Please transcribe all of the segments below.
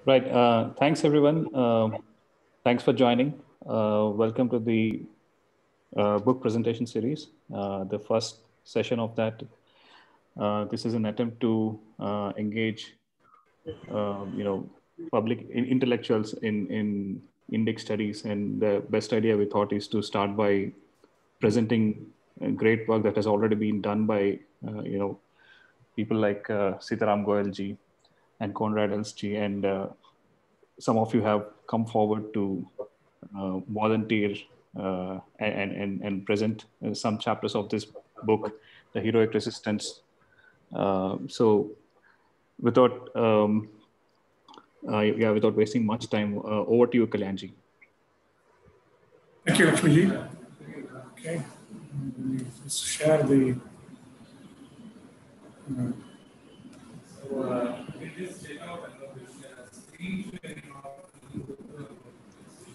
Right. Thanks, everyone. Thanks for joining. Welcome to the book presentation series, the first session of that. This is an attempt to engage, public intellectuals in Indic studies. And the best idea we thought is to start by presenting great work that has already been done by, people like Sitaram Goyalji and Konrad Elsji, and some of you have come forward to volunteer and present some chapters of this book, The Heroic Resistance. So, without without wasting much time, over to you, Kalyanji. Thank you, Lakshmiji. Okay, let's share the.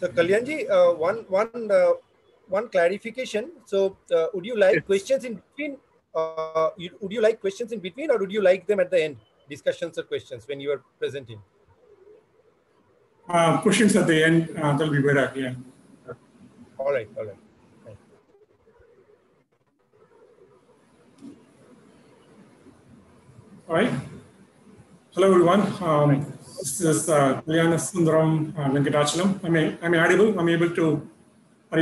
So Kalyanji, one clarification. So would you like questions in between? Would you like questions in between, or would you like them at the end? Discussions or questions when you are presenting? Questions at the end, that'll be better, yeah. All right, all right. All right. Hello, everyone. This is Kalyana Sundaram Venkatachalam. Am I audible? Are you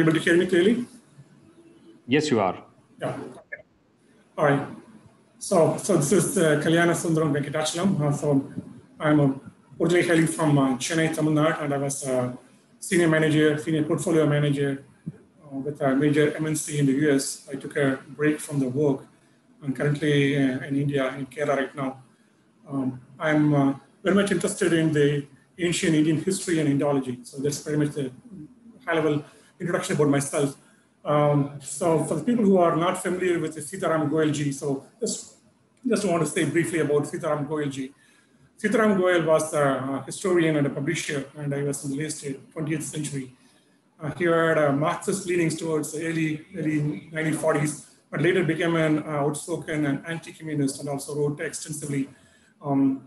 able to hear me clearly? Yes, you are. Yeah. Okay. All right. So this is Kalyana Sundaram Venkatachalam. So I'm originally hailing from Chennai, Tamil Nadu, and I was a senior portfolio manager with a major MNC in the US. I took a break from the work. I'm currently in India, in Kerala right now. I'm very much interested in the ancient Indian history and Indology. So that's very much the high-level introduction about myself. So for the people who are not familiar with the Sitaram Goyalji, so just want to say briefly about Sitaram Goyalji. Sitaram Goyal was a historian and a publisher, and I was in the late 20th century. He had Marxist leanings towards the early 1940s, but later became an outspoken and anti-communist, and also wrote extensively on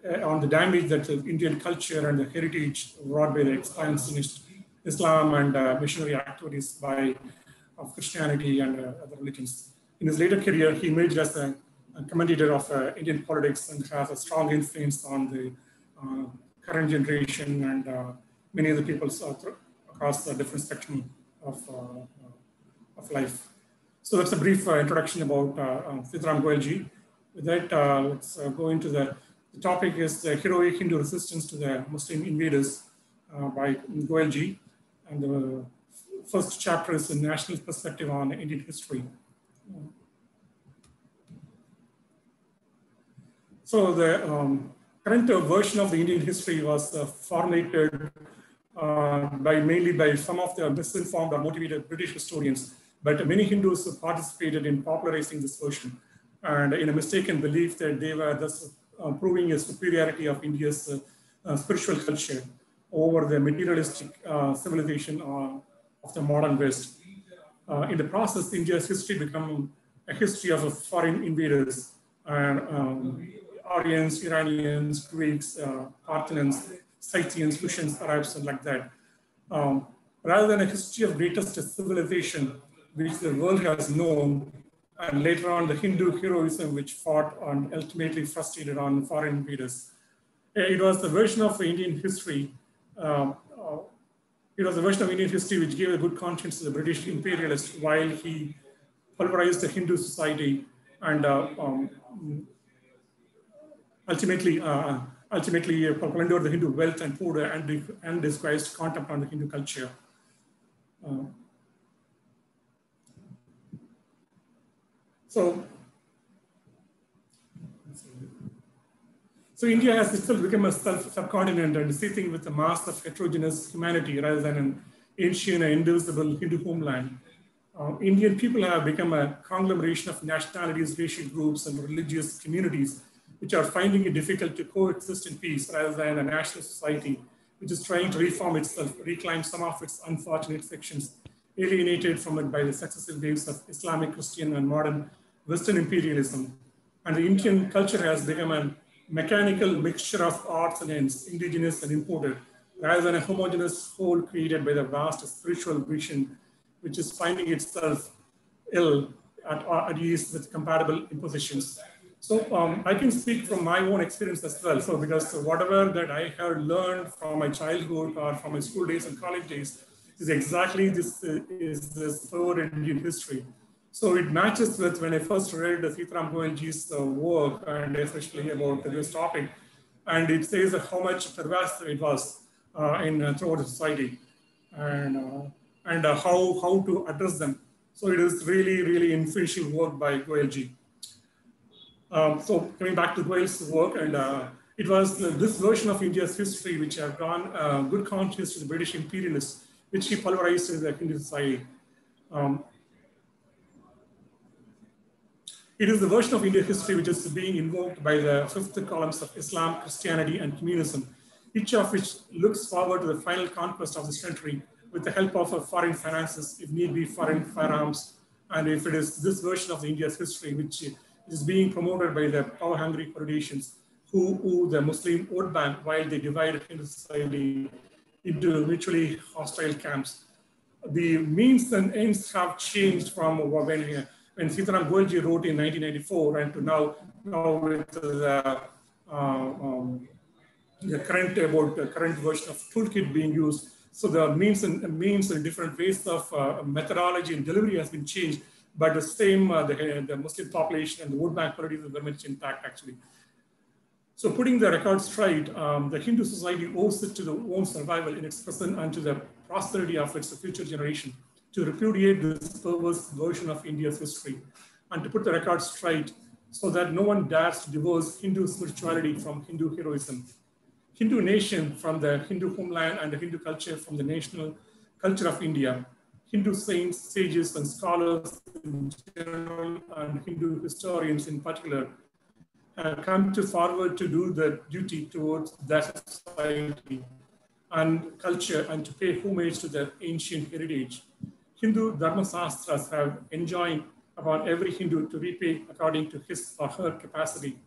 the damage that the Indian culture and the heritage wrought by the expansionist Islam and missionary activities of Christianity and other religions. In his later career, he emerged as a commentator of Indian politics and has a strong influence on the current generation and many of the people across the different spectrum of life. So that's a brief introduction about Sitaram Goyalji. With that, let's go into the topic is the heroic Hindu resistance to the Muslim invaders by Goyalji. And the first chapter is the national perspective on Indian history. So the current version of the Indian history was formulated mainly by some of the misinformed or motivated British historians, but many Hindus participated in popularizing this version, and in a mistaken belief that they were thus proving a superiority of India's spiritual culture over the materialistic civilization of the modern West. In the process, India's history became a history of foreign invaders and Aryans, Iranians, Greeks, Parthians, Scythians, Kushans, Arabs, and like that. Rather than a history of greatest civilization, which the world has known, and later on the Hindu heroism, which fought and ultimately frustrated on foreign invaders. It was the version of Indian history. It was a version of Indian history which gave a good conscience to the British imperialists while he pulverized the Hindu society and ultimately plundered the Hindu wealth and poured undisguised contempt on the Hindu culture. So India has itself become a subcontinent and seething with a mass of heterogeneous humanity rather than an ancient and indivisible Hindu homeland. Indian people have become a conglomeration of nationalities, racial groups, and religious communities, which are finding it difficult to coexist in peace rather than a national society, which is trying to reform itself, reclaim some of its unfortunate sections, alienated from it by the successive waves of Islamic, Christian, and modern Western imperialism. And the Indian culture has become a mechanical mixture of arts and ends, indigenous and imported, rather than a homogeneous whole created by the vast spiritual vision, which is finding itself ill at ease with compatible impositions. So I can speak from my own experience as well. So because whatever that I have learned from my childhood or from my school days and college days is exactly this forward Indian history. So it matches with when I first read Sitaram Goelji's work, and especially about this topic, and it says how much pervasive it was throughout the society, and how to address them. So it is really, really influential work by Goelji. So coming back to Goel's work, and it was this version of India's history which have gone good conscience to the British imperialists, which he pulverized in the Hindu society. It is the version of Indian history which is being invoked by the fifth columns of Islam, Christianity, and communism, each of which looks forward to the final conquest of this country with the help of foreign finances, if need be, foreign firearms. And if it is this version of the India's history which is being promoted by the power-hungry politicians who the Muslim vote bank while they divide Hindu society into mutually hostile camps. The means and ends have changed from when Sitaram Goelji wrote in 1994 and to now with the current version of toolkit being used. So the means and different ways of methodology and delivery has been changed, but the same the Muslim population and the vote bank politics are very much intact actually. So putting the record straight, the Hindu society owes it to the own survival in its present and to the prosperity of its future generation to repudiate this perverse version of India's history and to put the record straight so that no one dares to divorce Hindu spirituality from Hindu heroism, Hindu nation from the Hindu homeland, and the Hindu culture from the national culture of India, Hindu saints, sages, and scholars in general, and Hindu historians in particular, have come to forward to do the duty towards that society and culture and to pay homage to their ancient heritage. Hindu Dharma Sastras have enjoined upon every Hindu to repay according to his or her capacity.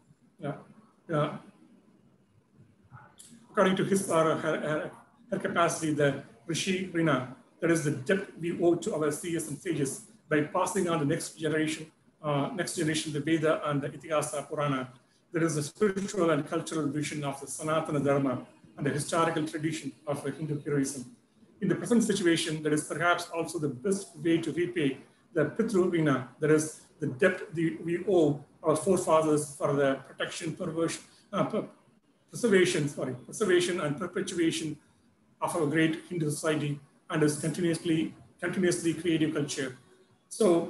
According to his or her capacity, the Rishi Rina, that is the debt we owe to our seers and sages by passing on the next generation the Veda and the Itihasa Purana. That is the spiritual and cultural vision of the Sanatana Dharma and the historical tradition of Hindu heroism. In the present situation, that is perhaps also the best way to repay the Pitru Rina, that is the debt we owe our forefathers for the protection, preservation and perpetuation of our great Hindu society and its continuously creative culture. So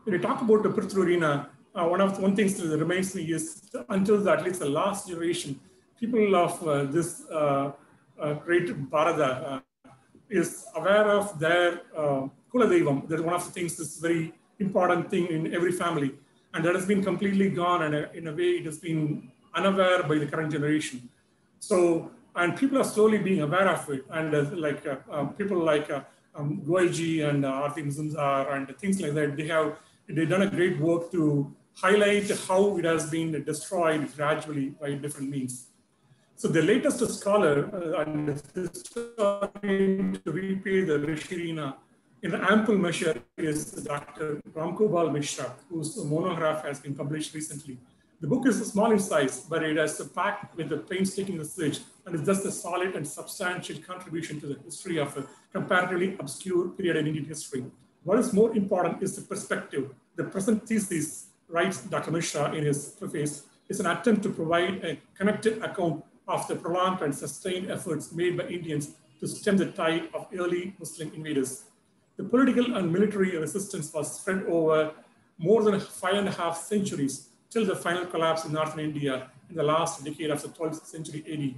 when we talk about the Pitru Rina, one thing that reminds me is until at least the last generation, people of this great Bharata is aware of their Kula Devam. That's one of the things that's very important thing in every family. And that has been completely gone, and in a way it has been unaware by the current generation. So, and people are slowly being aware of it. And people like Goelji and Arti Muzumdar and things like that, they've done a great work to highlight how it has been destroyed gradually by different means. So the latest scholar and historian to repay the Rishi Rina in ample measure is Dr. Ramgopal Mishra, whose monograph has been published recently. The book is small in size, but it has packed with the painstaking research and is thus a solid and substantial contribution to the history of a comparatively obscure period in Indian history. What is more important is the perspective. The present thesis, writes Dr. Mishra in his preface, is an attempt to provide a connected account of the prolonged and sustained efforts made by Indians to stem the tide of early Muslim invaders. The political and military resistance was spread over more than 5.5 centuries till the final collapse in northern India in the last decade of the 12th century AD.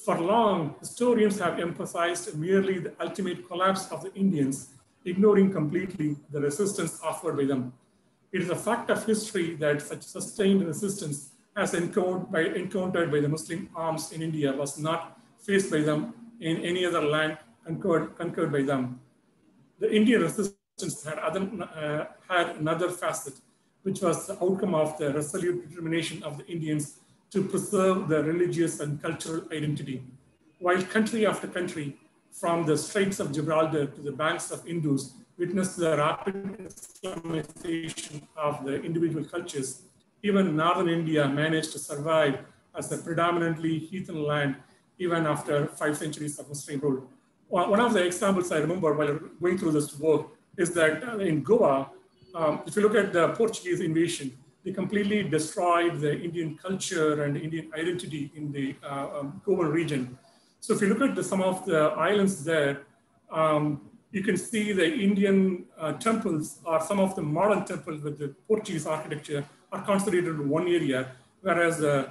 For long, historians have emphasized merely the ultimate collapse of the Indians, ignoring completely the resistance offered by them. It is a fact of history that such sustained resistance as encountered by the Muslim arms in India was not faced by them in any other land conquered by them. The Indian resistance had another facet, which was the outcome of the resolute determination of the Indians to preserve the religious and cultural identity. While country after country, from the Straits of Gibraltar to the banks of Indus, witnessed the rapid Islamization of the individual cultures, even northern India managed to survive as a predominantly heathen land even after 5 centuries of Muslim rule. One of the examples I remember while going through this work is that in Goa, if you look at the Portuguese invasion, they completely destroyed the Indian culture and Indian identity in the Goan region. So if you look at some of the islands there, you can see the Indian temples or some of the modern temples with the Portuguese architecture are concentrated in one area, whereas the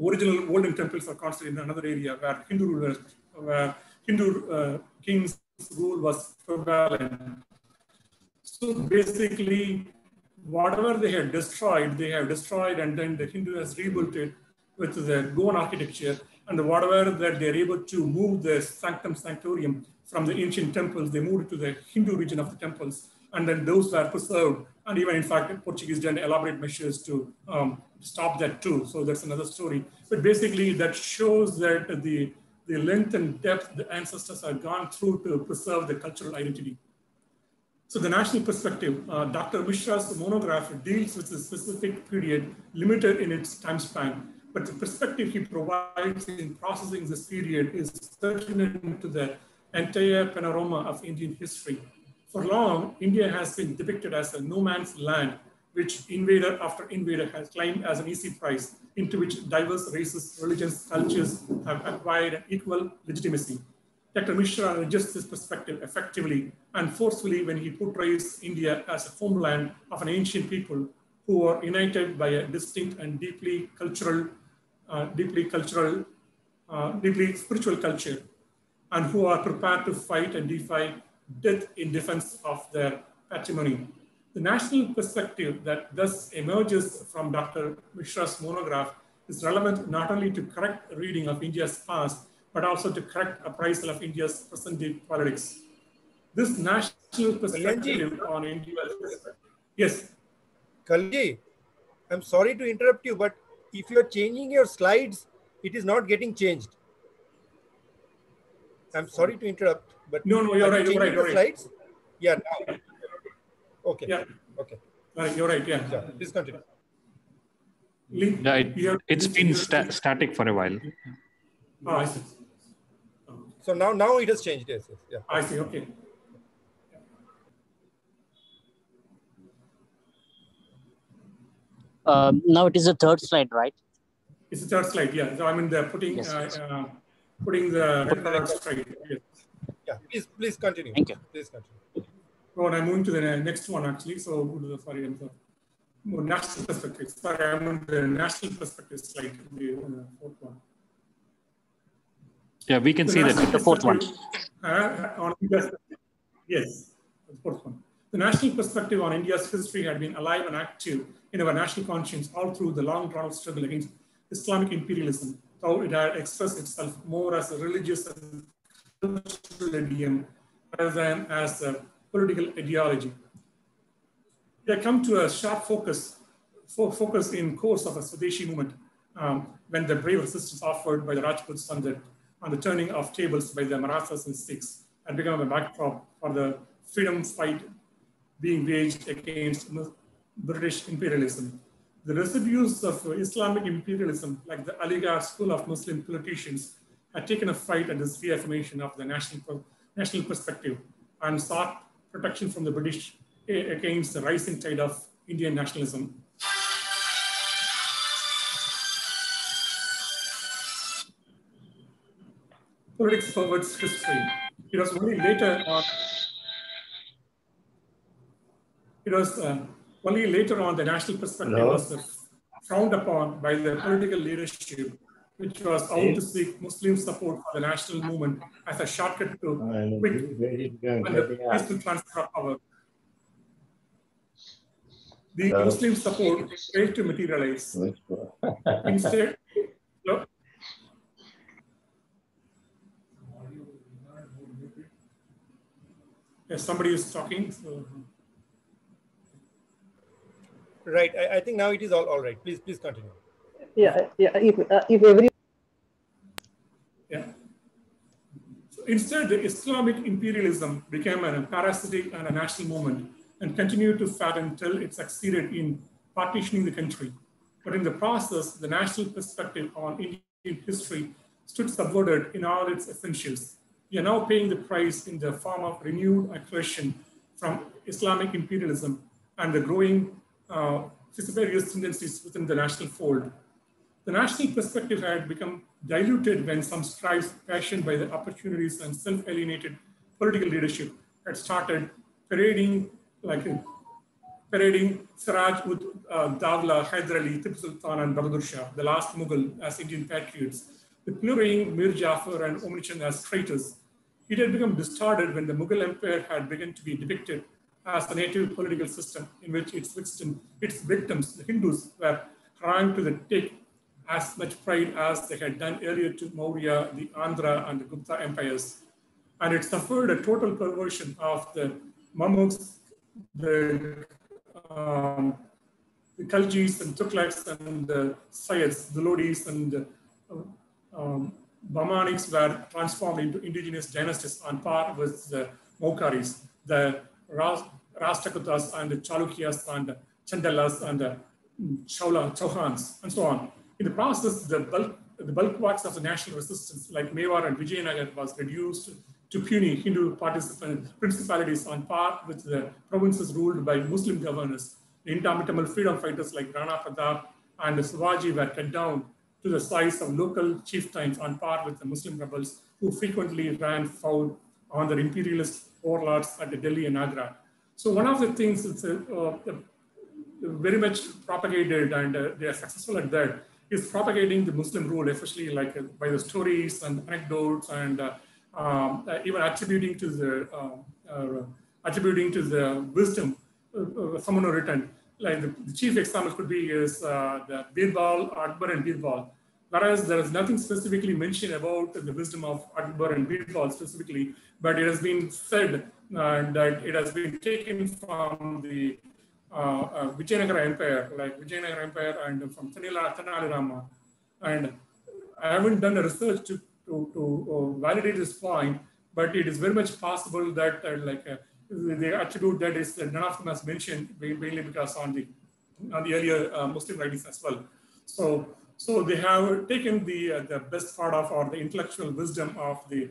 original golden temples are concentrated in another area where Hindu kings' rule was prevalent. So basically, whatever they have destroyed, and then the Hindu has rebuilt it with the Goan architecture, and whatever that they're able to move the sanctum sanctorium from the ancient temples, they moved it to the Hindu region of the temples, and then those were preserved. And even in fact, the Portuguese done elaborate measures to stop that too. So that's another story. But basically, that shows that the length and depth the ancestors have gone through to preserve the cultural identity. So the national perspective, Dr. Mishra's monograph deals with a specific period, limited in its time span, but the perspective he provides in processing this period is pertinent to the entire panorama of Indian history. For long, India has been depicted as a no man's land, which invader after invader has claimed as an easy prize, into which diverse races, religions, cultures have acquired an equal legitimacy. Dr. Mishra adjusts this perspective effectively and forcefully when he portrays India as a homeland of an ancient people who are united by a distinct and deeply spiritual culture, and who are prepared to fight and defy death in defense of their patrimony. The national perspective that thus emerges from Dr. Mishra's monograph is relevant not only to correct reading of India's past, but also to correct appraisal of India's present-day politics. This national perspective on India. Yes. Kalji, I'm sorry to interrupt you, but if you're changing your slides, it is not getting changed. I'm sorry to interrupt, but no, you're right. You're right. Slides? Yeah. Now. Okay. Yeah. Okay. You're right. Yeah. Yeah. Please continue. It's been static for a while. Oh, I see. So now it has changed. Yes. Yeah. I see. Okay. Now it is the third slide, right? It's the third slide. Yeah. So I mean, they're putting putting the record straight. Yes. Yeah. Please continue. Thank you. Please continue. So I'm moving to the next one actually. So sorry, I'm sorry. More national perspective. Sorry, I'm on the national perspective slide. The fourth one. Yeah, we can see that. The fourth one. Yes, the fourth one. The national perspective on India's history had been alive and active in our national conscience all through the long drawn struggle against Islamic imperialism, though it had expressed itself more as a religious and cultural idiom rather than as a political ideology. They had come to a sharp focus in course of a Swadeshi movement when the brave resistance offered by the Rajputs on the turning of tables by the Marathas and Sikhs had become a backdrop for the freedom fight being waged against British imperialism. The residues of Islamic imperialism, like the Aligarh school of Muslim politicians, had taken a fight at this reaffirmation of the national perspective and sought protection from the British against the rising tide of Indian nationalism. Politics forwards history. It was only later on the national perspective was frowned upon by the political leadership, which was out to seek Muslim support for the national movement as a shortcut to quick and peaceful transfer of power. The Muslim support failed to materialize. Instead, yes, somebody is talking. So. Right. I think now it is all right. Please continue. If every Yeah. So instead, the Islamic imperialism became a parasitic and a national movement and continued to fatten until it succeeded in partitioning the country. But in the process, the national perspective on Indian history stood subverted in all its essentials. We are now paying the price in the form of renewed aggression from Islamic imperialism and the growing various tendencies within the national fold. The national perspective had become diluted when some scribes, passioned by the opportunities and self-alienated political leadership, had started parading like parading Siraj ud Dawla, Hyder Ali, Tipu Sultan, and Bahadur Shah, the last Mughal, as Indian patriots, deploring Mir Jafar and Omni Chand as traitors. It had become distorted when the Mughal Empire had begun to be depicted as a native political system in which its victims, the Hindus, were trying to take as much pride as they had done earlier to Maurya, the Andhra, and the Gupta empires. And it suffered a total perversion of the Mamluks, the, um, the Khaljis and Tughlaqs and the Sayyids, the Lodis and the Bahmaniks were transformed into indigenous dynasties on par with the Maukaris, the Rashtrakutas and the Chalukyas and the Chandalas and the Chauhans, and so on. In the process, the bulk works of the national resistance, like Mewar and Vijayanagar, was reduced to puny Hindu principalities on par with the provinces ruled by Muslim governors. The indomitable freedom fighters like Rana Pratap and Shivaji were cut down to the size of local chieftains on par with the Muslim rebels who frequently ran foul on their imperialist warlords at Delhi and Agra. So one of the things that's very much propagated, and they are successful at that, is propagating the Muslim rule, especially like by the stories and anecdotes, and even attributing to the wisdom someone who written. Like the chief example could be is the Birbal, Akbar, and Birbal. Whereas there is nothing specifically mentioned about the wisdom of Akbar and Birbal specifically, but it has been said that it has been taken from the Vijayanagara Empire, like Vijayanagara Empire, and from Tenali Rama. And I haven't done a research to validate this point, but it is very much possible that the attribute that is none of them has mentioned, mainly because on the earlier Muslim writings as well. So they have taken the best part of, or the intellectual wisdom of the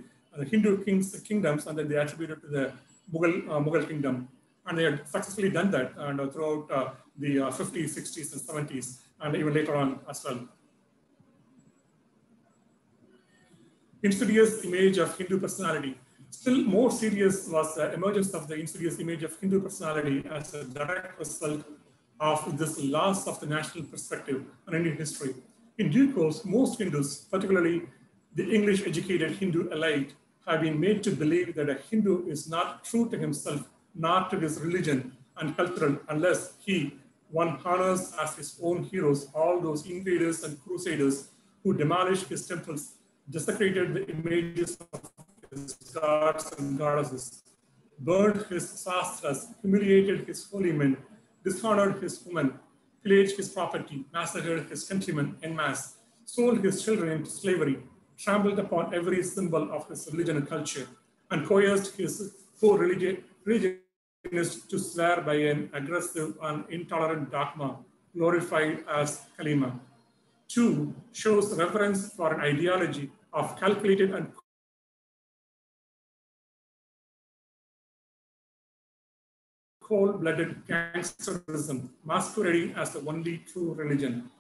Hindu kingdoms, and then they attributed to the Mughal kingdom. And they had successfully done that and throughout the 50s, 60s, and 70s, and even later on as well. Insidious image of Hindu personality. Still more serious was the emergence of the insidious image of Hindu personality as a direct result of this loss of the national perspective on Indian history. In due course, most Hindus, particularly the English-educated Hindu elite, have been made to believe that a Hindu is not true to himself, not to his religion and culture, unless one honors as his own heroes all those invaders and crusaders who demolished his temples, desecrated the images of his gods and goddesses, burned his sastras, humiliated his holy men, dishonored his women, pillaged his property, massacred his countrymen en masse, sold his children into slavery, trampled upon every symbol of his religion and culture, and coerced his co-religionists to swear by an aggressive and intolerant dogma glorified as Kalima. 2 shows reverence for an ideology of calculated and cold-blooded gangsterism, masquerading as the only true religion.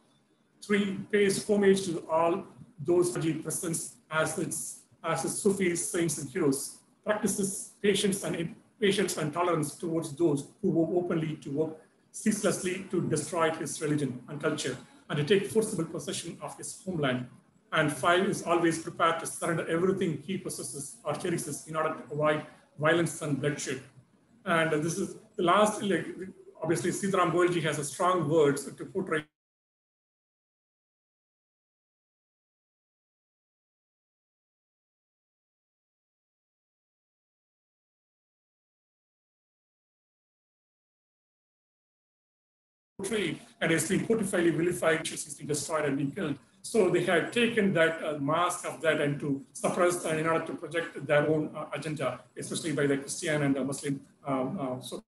3 pays homage to all those he presents as its Sufis, saints, and heroes, practices patience and tolerance towards those who work openly to work ceaselessly to destroy his religion and culture and to take forcible possession of his homeland. And 5 is always prepared to surrender everything he possesses or cherishes in order to avoid violence and bloodshed. And this is the last, obviously Sitaram Goelji has a strong words to portray totally, and it's been totally vilified, it's been destroyed and been killed. So they had taken that mask of that and to suppress in order to project their own agenda, especially by the Christian and the Muslim. So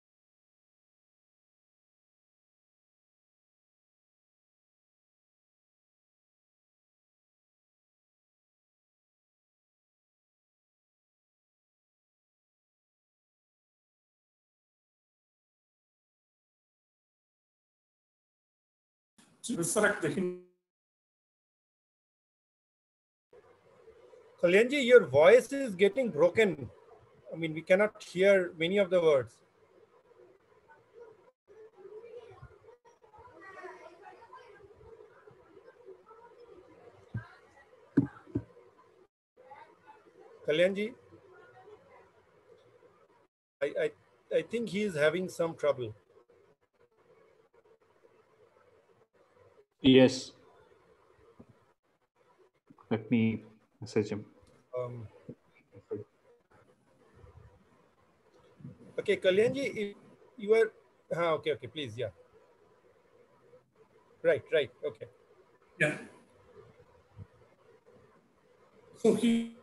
to resurrect the Hindu. Kalyanji, your voice is getting broken. I mean, we cannot hear many of the words. Kalyanji, I think he is having some trouble. Yes. Let me message him. Okay, Kalyanji, if you are, okay, please, yeah. Right, okay. Yeah. So he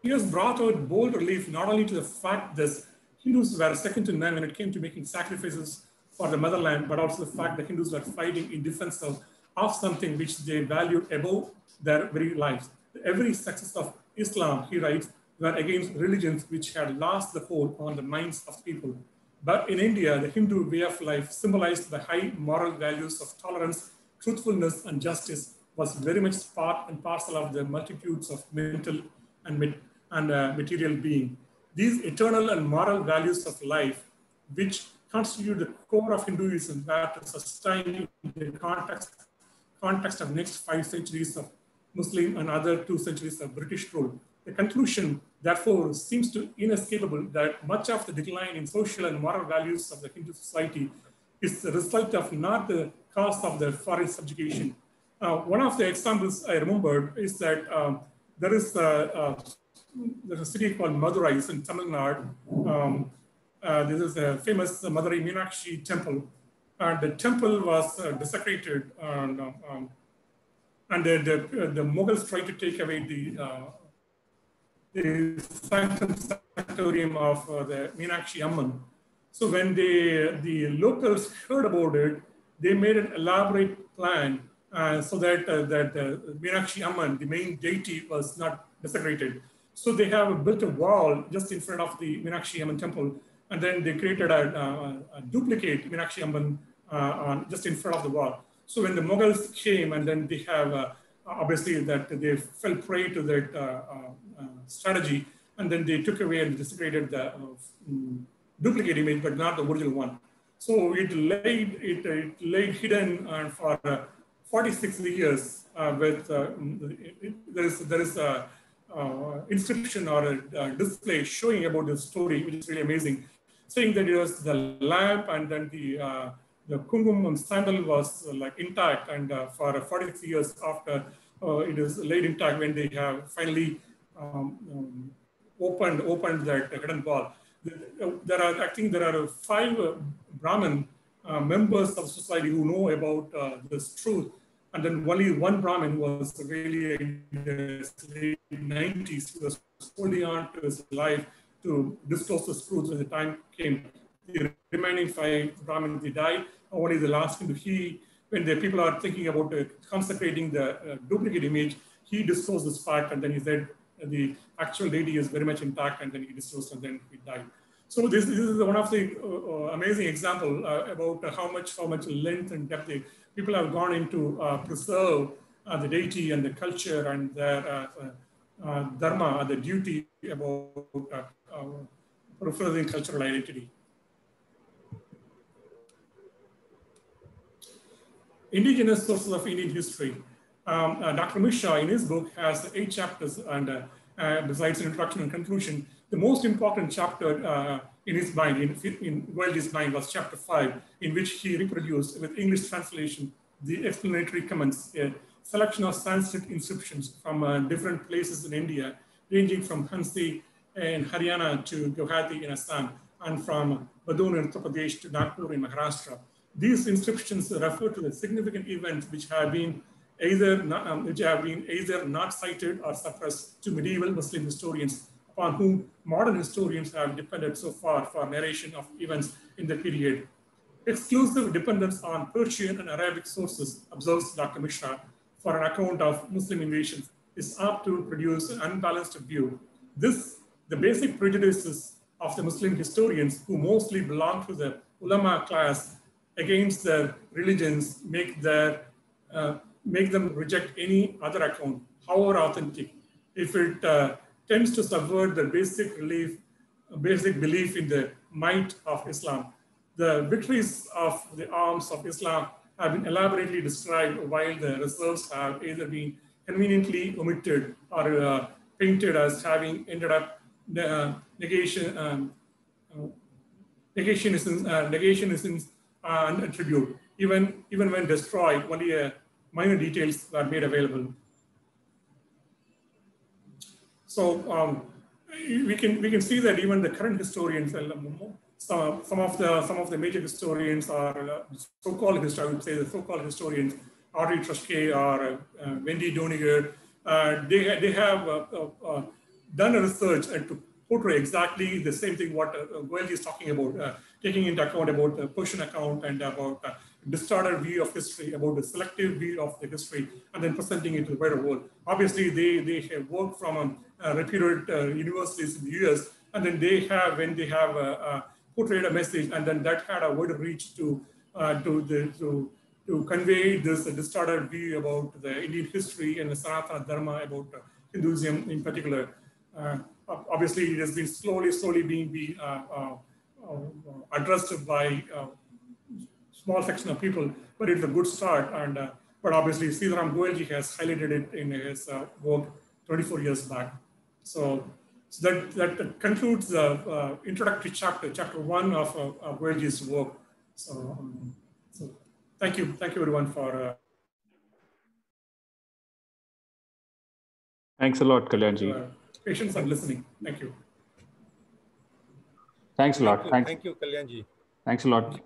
has brought out bold relief not only to the fact that Hindus were second to none when it came to making sacrifices for the motherland, but also the fact that Hindus were fighting in defense of something which they valued above their very lives. Every success of Islam, he writes, were against religions which had lost the hold on the minds of people. But in India, the Hindu way of life, symbolized by high moral values of tolerance, truthfulness, and justice, was very much part and parcel of the multitudes of mental and material being. These eternal and moral values of life, which constitute the core of Hinduism, were to sustain in the context of next 5 centuries of Muslim and other 2 centuries of British rule. The conclusion, therefore, seems to inescapable that much of the decline in social and moral values of the Hindu society is the result of not the cause of the foreign subjugation. One of the examples I remembered is that there's a city called Madurai in Tamil Nadu. This is a famous Madurai Meenakshi temple. And the temple was desecrated, and the Mughals tried to take away the sanctorium of the Meenakshi Amman. So when the locals heard about it, they made an elaborate plan so that Meenakshi Amman, the main deity, was not desecrated. So they have built a wall just in front of the Meenakshi Amman temple, and then they created a duplicate Meenakshi Amman just in front of the wall. So when the Mughals came, and then they have obviously that they fell prey to that strategy, and then they took away and desecrated the duplicate image, but not the original one. So it lay hidden for 46 years with there is a inscription or a display showing about the story, which is really amazing, saying that it was the lamp and then the kumkum sandal was like intact, and for 46 years after it is laid intact, when they have finally opened that hidden wall. I think there are 5 Brahmin members of society who know about this truth, and then only one Brahmin was really in the late 90s, who was holding on to his life to disclose the truth when the time came. The remaining 5 Brahmins, they died. Only the last Hindu, when the people are thinking about consecrating the duplicate image, he disclosed this fact, and then he said the actual deity is very much intact, and then he disclosed, and then he died. So this is one of the amazing example about how much length and depth people have gone into preserve the deity and the culture and their dharma, the duty about preserving cultural identity. Indigenous sources of Indian history. Dr. Mishra, in his book, has 8 chapters, and besides an introduction and conclusion, the most important chapter in his mind, in Weldy's mind, was chapter 5, in which he reproduced, with English translation, the explanatory comments, a selection of Sanskrit inscriptions from different places in India, ranging from Hansi in Haryana to Guwahati in Assam, and from Badun in Uttar Pradesh to Nagpur in Maharashtra. These inscriptions refer to the significant events which have been either not cited or suppressed to medieval Muslim historians, upon whom modern historians have depended so far for narration of events in the period. Exclusive dependence on Persian and Arabic sources, observes Dr. Mishra, for an account of Muslim invasions is apt to produce an unbalanced view. The basic prejudices of the Muslim historians, who mostly belong to the ulama class, against their religions make them reject any other account, however authentic, if it tends to subvert the basic belief in the might of Islam. The victories of the arms of Islam have been elaborately described, while the reserves have either been conveniently omitted or painted as having ended up negationism and tribute. Even when destroyed, only minor details were made available. So we can see that even the current historians, some of the major historians are so-called historians. I would say the so-called historians, Audrey Truschke or Wendy Doniger, they have done a research and to portray exactly the same thing what Goelji is talking about, taking into account about the Persian account and about distorted view of history, about the selective view of the history, and then presenting it to the wider world. Obviously, they have worked from reputed universities in the US, and then when they have portrayed a message, and then that had a wider reach to convey this distorted view about the Indian history and the Sanatana Dharma, about Hinduism in particular. Obviously, it has been slowly being addressed by small section of people, but it's a good start. And but obviously, Sridharam Goelji has highlighted it in his work 24 years back. So that concludes the introductory chapter 1 of Goelji's work. So thank you everyone for. Thanks a lot, Kalyanji. Patience and listening. Thank you. Thanks a lot. Thank you, Kalyanji. Thanks a lot.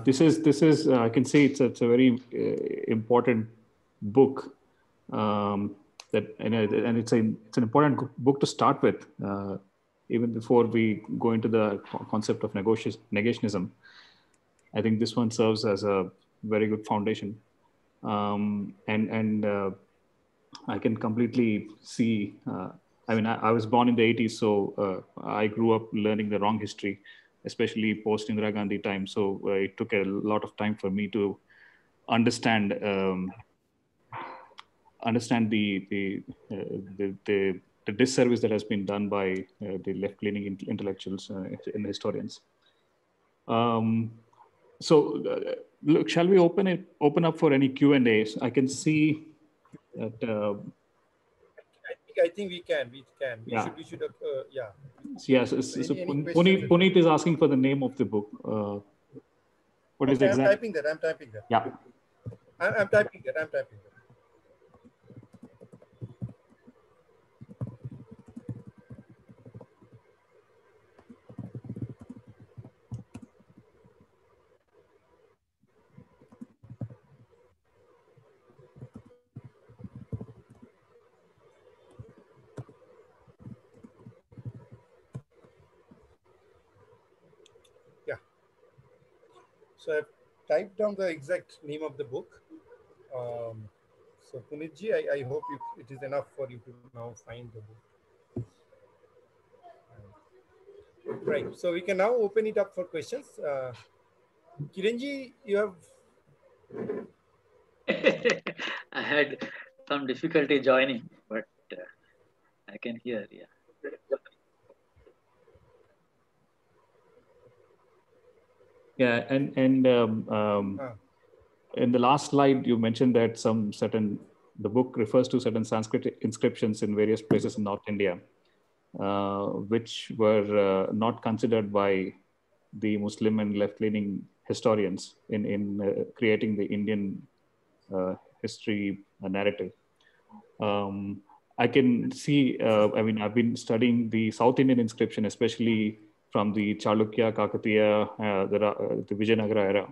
This is I can see it's a very important book that and it's an important book to start with, even before we go into the concept of negationism. I think this one serves as a very good foundation, and I can completely see. I mean, I was born in the 80s, so I grew up learning the wrong history, especially post Indira Gandhi time. So it took a lot of time for me to understand the disservice that has been done by the left-leaning intellectuals and historians. Look, shall we open up for any Q&As? I can see that. I think we can. We should. Yeah. Yes. So Puneet is asking for the name of the book. What is exactly? I'm typing that. Yeah. I'm typing that. So I've typed down the exact name of the book. So Puneetji, I hope it is enough for you to now find the book. Right. So we can now open it up for questions. Kiranji, you have. I had some difficulty joining, but I can hear. Yeah. Yeah, and in the last slide, you mentioned that the book refers to certain Sanskrit inscriptions in various places in North India, which were not considered by the Muslim and left-leaning historians in creating the Indian history narrative. I can see, I mean, I've been studying the South Indian inscription, especially from the Chalukya, Kakatiya, the Vijayanagara era.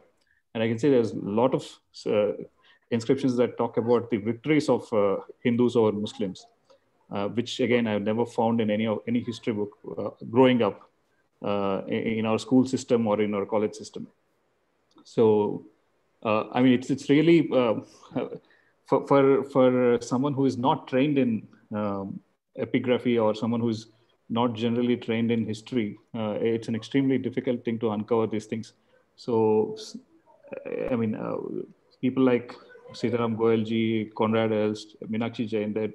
And I can say there's a lot of inscriptions that talk about the victories of Hindus over Muslims, which again I've never found in any history book growing up in our school system or in our college system. So I mean, it's really for someone who is not trained in epigraphy, or someone who's not generally trained in history, it's an extremely difficult thing to uncover these things. So, I mean, people like Sitaram Goyalji, Conrad Elst, Meenakshi Jain, that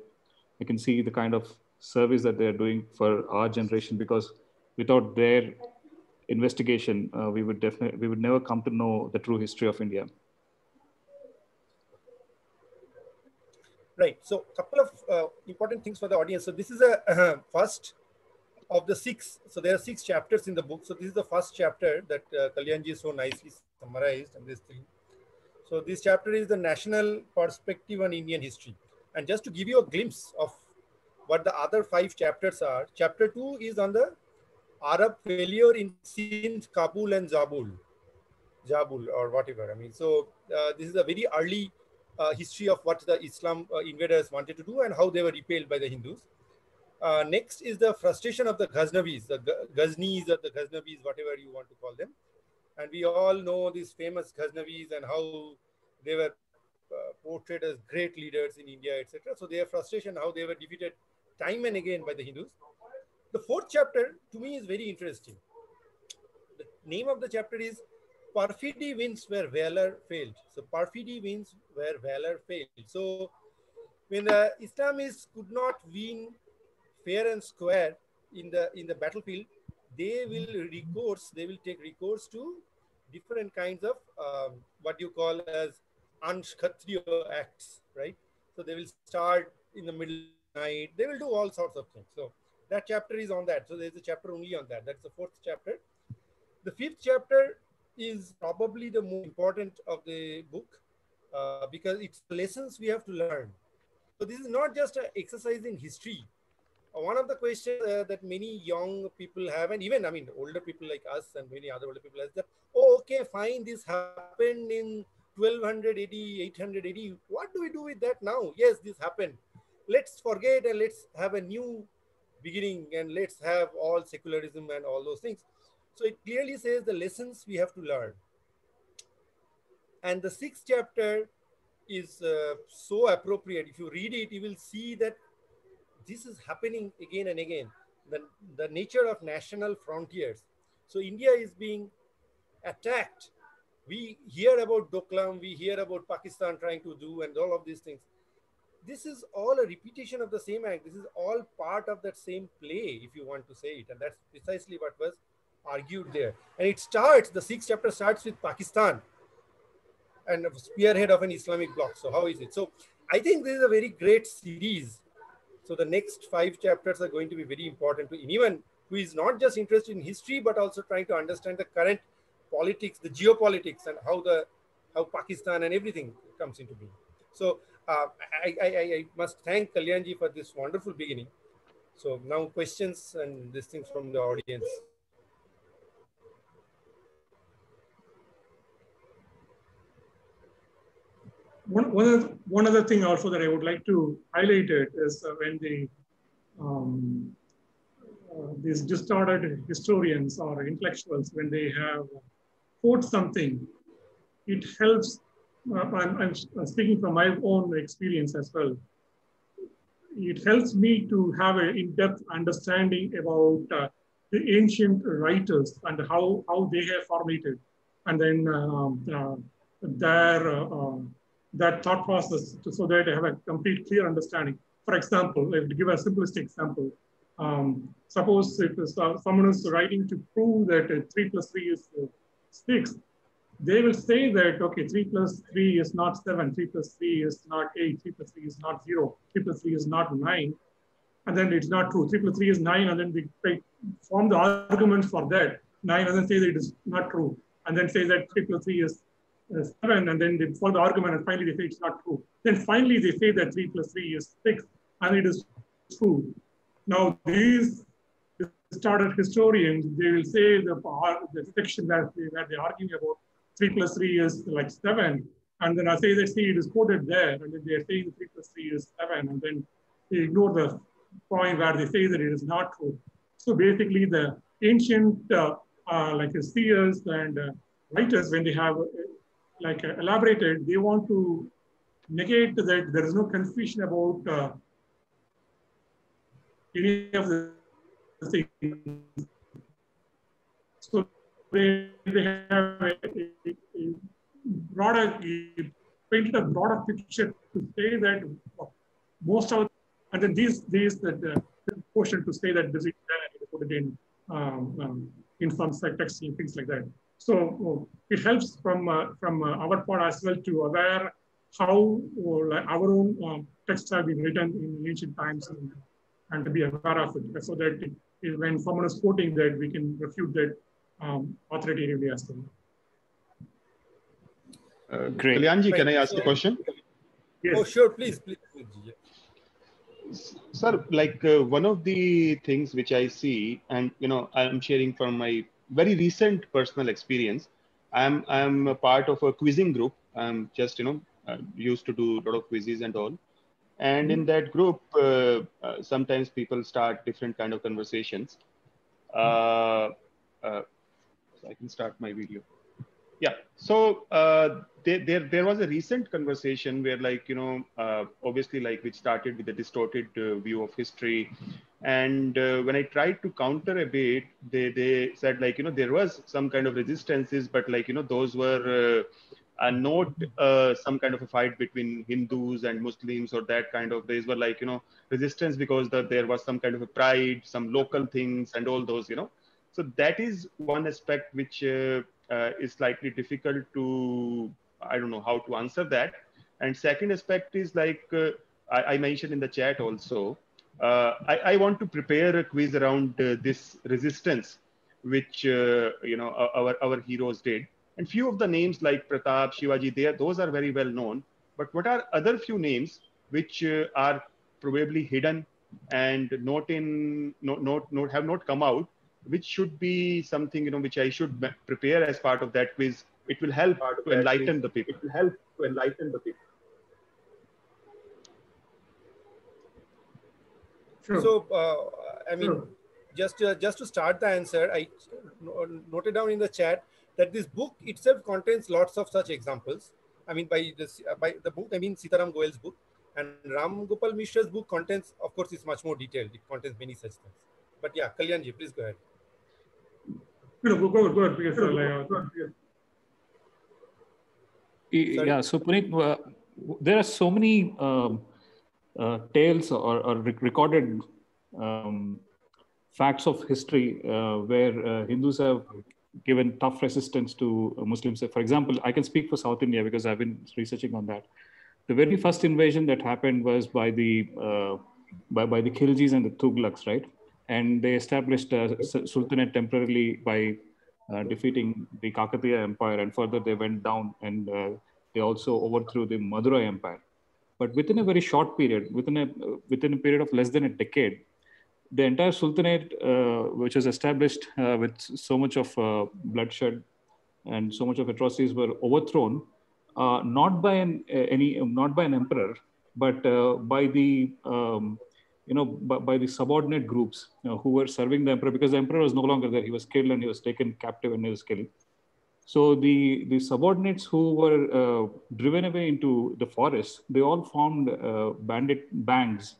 I can see the kind of service that they're doing for our generation, because without their investigation, we would never come to know the true history of India. Right. So, a couple of important things for the audience. So, this is a first of the 6. So, there are 6 chapters in the book. So, this is the first chapter that Kalyanji so nicely summarized in this thing. So, this chapter is the national perspective on Indian history. And just to give you a glimpse of what the other 5 chapters are, chapter 2 is on the Arab failure in Sindh, Kabul, and Zabul or whatever. I mean, so this is a very early history of what the Islam invaders wanted to do and how they were repelled by the Hindus. Next is the frustration of the Ghaznavis, the Ghaznis or the Ghaznavis, whatever you want to call them. And we all know these famous Ghaznavis and how they were portrayed as great leaders in India, etc. So their frustration, how they were defeated time and again by the Hindus. The 4th chapter to me is very interesting. The name of the chapter is Perfidy Wins Where Valor Failed. So perfidy wins where valor failed. So when the Islamists could not win fair and square in the battlefield, they will take recourse to different kinds of what you call as Anshkhatriya acts, right? So they will start in the middle of the night. They will do all sorts of things. So that chapter is on that. So there's a chapter only on that. That's the 4th chapter. The 5th chapter is probably the most important of the book because it's lessons we have to learn. So this is not just an exercise in history. One of the questions that many young people have, and even, I mean, older people like us and many other older people, is that, oh, okay, fine, this happened in 1200 AD, 800 AD. What do we do with that now? Yes, this happened. Let's forget and let's have a new beginning and let's have all secularism and all those things. So it clearly says the lessons we have to learn. And the 6th chapter is so appropriate. If you read it, you will see that this is happening again and again. The nature of national frontiers. So India is being attacked. We hear about Doklam, we hear about Pakistan trying to do and all of these things. This is all a repetition of the same act. This is all part of that same play, if you want to say it. And that's precisely what was argued there. And it starts, the 6th chapter starts with Pakistan and a spearhead of an Islamic bloc. So how is it? So I think this is a very great series. So the next 5 chapters are going to be very important to anyone who is not just interested in history, but also trying to understand the current politics, the geopolitics, and how Pakistan and everything comes into being. So I must thank Kalyanji for this wonderful beginning. So now questions and these things from the audience. One other thing also that I would like to highlight it is when these distorted historians or intellectuals, when they have quote something, it helps. I'm speaking from my own experience as well. It helps me to have an in-depth understanding about the ancient writers and how they have formulated, and then that thought process, so that I have a complete clear understanding. For example, if to give a simplistic example, suppose if someone is writing to prove that 3 + 3 is 6, they will say that, okay, 3 + 3 is not 7, 3 + 3 is not 8, 3 + 3 is not 0, 3 + 3 is not 9, and then it's not true. 3 + 3 is 9, and then they form the argument for that 9, and then say that it is not true, and then say that 3 + 3 is 7, and then they follow the argument, and finally they say it's not true. Then finally they say that 3 + 3 is 6, and it is true. Now these started historians, they will say the section that they're arguing about 3 plus 3 is like 7. And then I say that, see, it is quoted there, and then they are saying 3 plus 3 is 7, and then they ignore the point where they say that it is not true. So basically, the ancient like seers and writers, when they have elaborated, they want to negate that there is no confusion about any of the things. So they have a broader, painted a broader picture to say that most of, and then these that portion to say that this is put it in some text and things like that. So it helps from our part as well to aware how our own texts have been written in ancient times and to be aware of it, so that when someone is quoting that, we can refute that authoritatively as well. Great. Kalyanji, can I ask a question? Yes. Oh, sure, please. Sir, like one of the things which I see, and I'm sharing from my very recent personal experience. I'm a part of a quizzing group. I'm just used to do a lot of quizzes and all. And in that group, sometimes people start different kind of conversations. So I can start my video. Yeah. So there was a recent conversation where, like, obviously, like, which started with a distorted view of history. And when I tried to counter a bit, they said, like, there was some kind of resistances, but, like, those were not some kind of a fight between Hindus and Muslims or that kind of. These were, like, resistance because there was some kind of a pride, some local things and all those, So that is one aspect which is slightly difficult to, I don't know how to answer that. And second aspect is, like, I mentioned in the chat also, I want to prepare a quiz around this resistance, which, our heroes did. And few of the names like Pratap, Shivaji, those are very well known. But what are other few names which are probably hidden and have not come out, which should be something, which I should prepare as part of that quiz. It will help to enlighten the people. It will help to enlighten the people. Sure. So, I mean, Sure. just to start the answer, I noted down in the chat that this book itself contains lots of such examples. I mean, by the book, I mean Sitaram Goel's book, and Ram Gopal Mishra's book contains, of course, it's much more detailed. It contains many such things. But yeah, Kalyanji, please go ahead. Go ahead, because yeah. So Puneet, there are so many tales or recorded facts of history where Hindus have given tough resistance to Muslims. For example, I can speak for South India because I've been researching on that. The very first invasion that happened was by the Khiljis and the Tughlaqs, right? And they established a sultanate temporarily by defeating the Kakatiya Empire, and further they went down and they also overthrew the Madurai Empire. But within a very short period, within a period of less than a decade, the entire sultanate, which was established with so much of bloodshed and so much of atrocities, were overthrown, not by an emperor, but by the by the subordinate groups who were serving the emperor, because the emperor was no longer there. He was killed and he was taken captive and he was killed. So the subordinates who were driven away into the forest, they all formed bandit bands,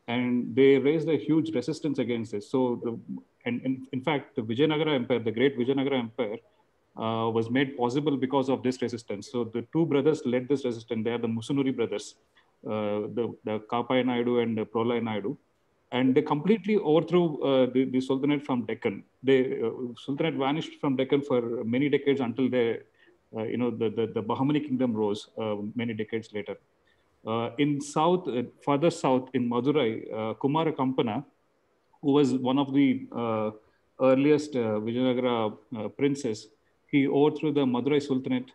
and they raised a huge resistance against this. So in fact, the Vijayanagara Empire, the great Vijayanagara Empire, was made possible because of this resistance. So the two brothers led this resistance. They are the Musunuri brothers, the Kapai Naidu and the Prolai Naidu. And they completely overthrew the Sultanate from Deccan. The Sultanate vanished from Deccan for many decades until the Bahmani kingdom rose many decades later. In south, further south in Madurai, Kumara Kampana, who was one of the earliest Vijayanagara princes, he overthrew the Madurai Sultanate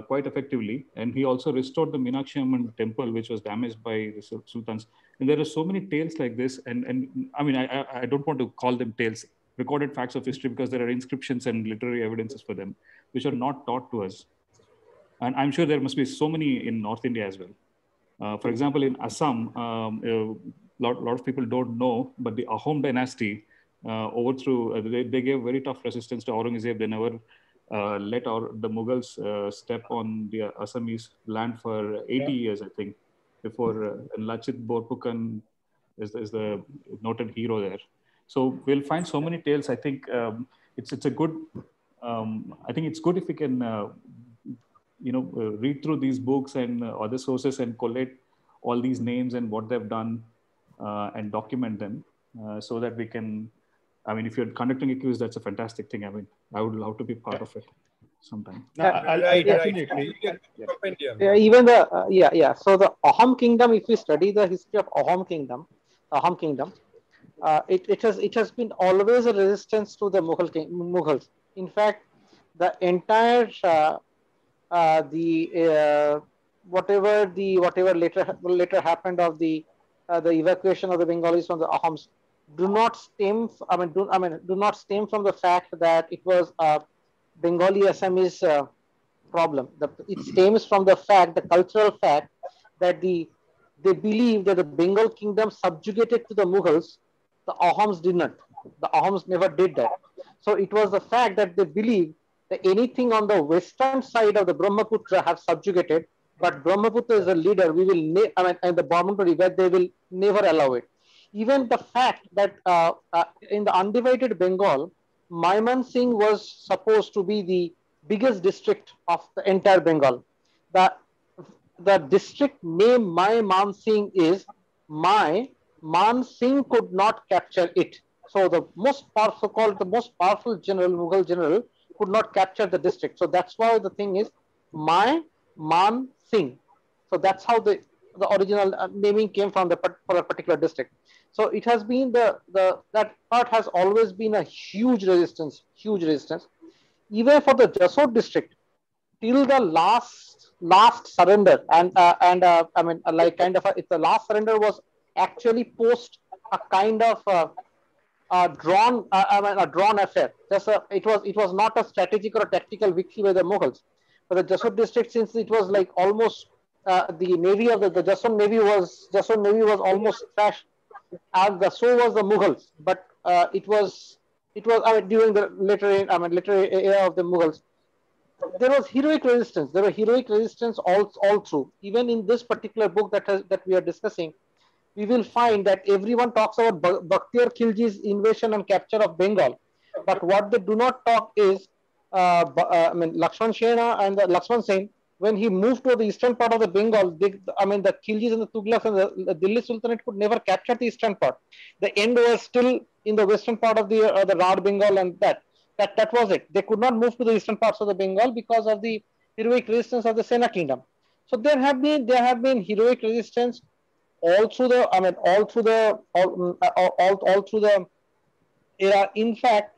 quite effectively, and he also restored the Meenakshi Amman temple, which was damaged by the sultans. And there are so many tales like this, and I mean, I don't want to call them tales. recorded facts of history because there are inscriptions and literary evidences for them, which are not taught to us. And I'm sure there must be so many in North India as well. For example, in Assam, a lot of people don't know, but the Ahom dynasty overthrew, they gave very tough resistance to Aurangzeb. They never let the Mughals step on the Assamese land for 80 years, I think, before Lachit Borphukan is the noted hero there. So we'll find so many tales. I think it's a good, I think it's good if we can, read through these books and other sources and collate all these names and what they've done and document them so that we can, I mean, if you're conducting a quiz, that's a fantastic thing. I mean, I would love to be part of it sometime. No, I'll definitely. Yeah, even the So the Ahom kingdom, if we study the history of Ahom kingdom, it has been always a resistance to the Mughals. In fact, the entire whatever later happened of the evacuation of the Bengalis from the Ahoms do not stem from the fact that it was a Bengali Assamese problem. It stems from the cultural fact that they believe that the Bengal kingdom subjugated to the Mughals. The Ahoms did not. The Ahoms never did that. So it was the fact that they believe that anything on the western side of the Brahmaputra have subjugated, but Brahmaputra is a leader. And the Brahmaputra river, they will never allow it. Even the fact that in the undivided Bengal, Mymensingh was supposed to be the biggest district of the entire Bengal. The district name Mymensingh is Mansingh could not capture it. So the most powerful general, Mughal general, could not capture the district. So that's why the thing is Mymensingh. So that's how the original naming came from for a particular district. So it has been that part has always been a huge resistance. Even for the Jasod district, till the last surrender, the last surrender was actually post a kind of a drawn affair. It was not a strategic or a tactical victory by the Mughals. But the Jasod district, since it was like almost the navy of the Jasod navy was almost trashed, and so was the Mughals. But it was during the later era of the Mughals. There was heroic resistance. There were heroic resistance all through. Even in this particular book that we are discussing, we will find that everyone talks about Bakhtiyar Khilji's invasion and capture of Bengal. But what they do not talk is Lakshman Sena and the Lakshman Sen, when he moved to the eastern part of the Bengal, the Khiljis and the Tughlaqs and the Delhi Sultanate could never capture the eastern part. The end was still in the western part of the Rad Bengal, and that was it. They could not move to the eastern parts of the Bengal because of the heroic resistance of the Sena kingdom. So there have been heroic resistance all through the era. In fact,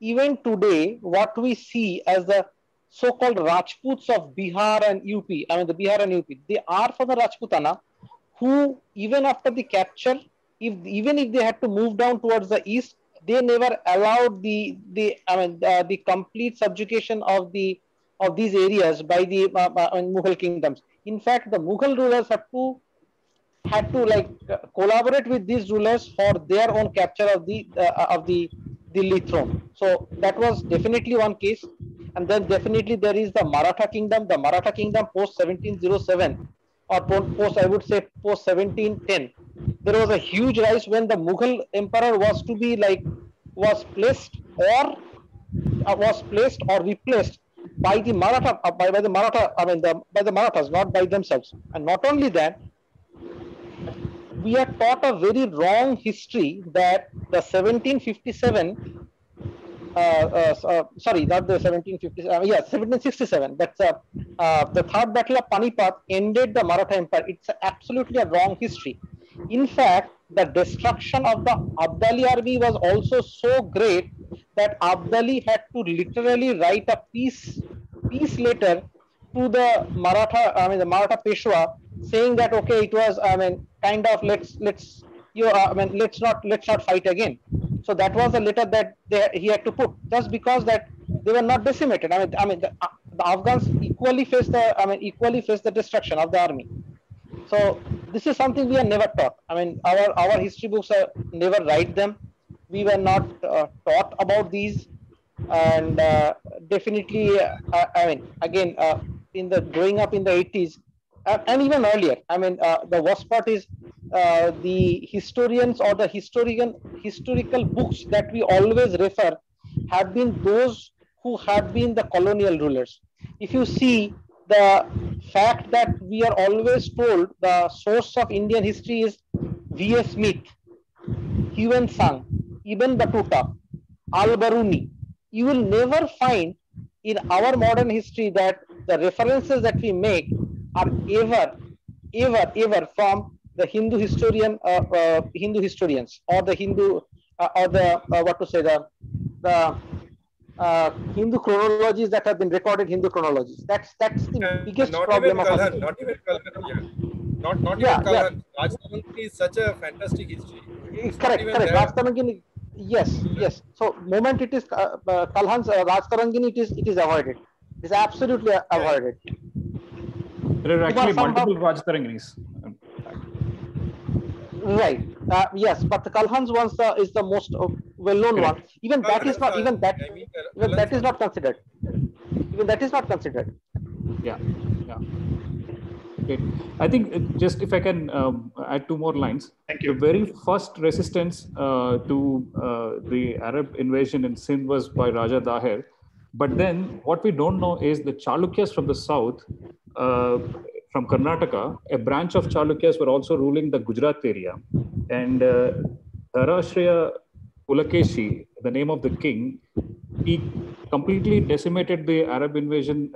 even today, what we see as the so-called Rajputs of Bihar and UP, the Bihar and UP, they are for the Rajputana, who even after the capture, even if they had to move down towards the east, they never allowed the complete subjugation of these areas by the Mughal kingdoms. In fact, the Mughal rulers had to collaborate with these rulers for their own capture of the Delhi throne. So that was definitely one case. And then definitely there is the Maratha kingdom. The Maratha kingdom post 1707 or post, I would say, post 1710. There was a huge rise when the Mughal emperor was placed or replaced by the Maratha by the Marathas, not by themselves. And not only that, we are taught a very wrong history that the 1757 sorry, not the 1767. That's the third battle of Panipat ended the Maratha Empire. It's absolutely a wrong history. In fact, the destruction of the Abdali army was also so great that Abdali had to literally write a peace letter to the Maratha Peshwa, saying that okay, it was let's not fight again. So that was a letter that he had to put, just because that they were not decimated. I mean, the Afghans equally faced the destruction of the army. So this is something we are never taught. I mean, our history books are never write them. We were not taught about these, and definitely, I mean, again, in the growing up in the 80s, and even earlier. I mean, the worst part is the historians or the historical books that we always refer have been those who have been the colonial rulers. If you see, the fact that we are always told the source of Indian history is V.S. Smith, Huan Sang, Ibn Battuta, Al-Baruni. You will never find in our modern history that the references that we make are ever from the Hindu historians or the Hindu or the what to say the Hindu chronologies that have been recorded, Hindu chronologies. That's the biggest problem of Kalhan, not even Kalhan. Yeah. Not even Kalhan. Raj Tarangini is such a fantastic history. Correct. Raj Tarangini, yes. So moment it is Kalhan's Raj Tarangini, it is avoided. It is absolutely avoided. There are actually multiple Raj Taranginis. Right. Yes, but the Kalhan's one is the most well-known one. Even that is not that is not considered. Even that is not considered. Yeah. Okay. I think just if I can add two more lines. Thank you. The very first resistance to the Arab invasion in Sindh was by Raja Daher. But then what we don't know is the Chalukyas from the south, from Karnataka, a branch of Chalukyas were also ruling the Gujarat area. And Dharashriya Pulakeshi, the name of the king, he completely decimated the Arab invasion.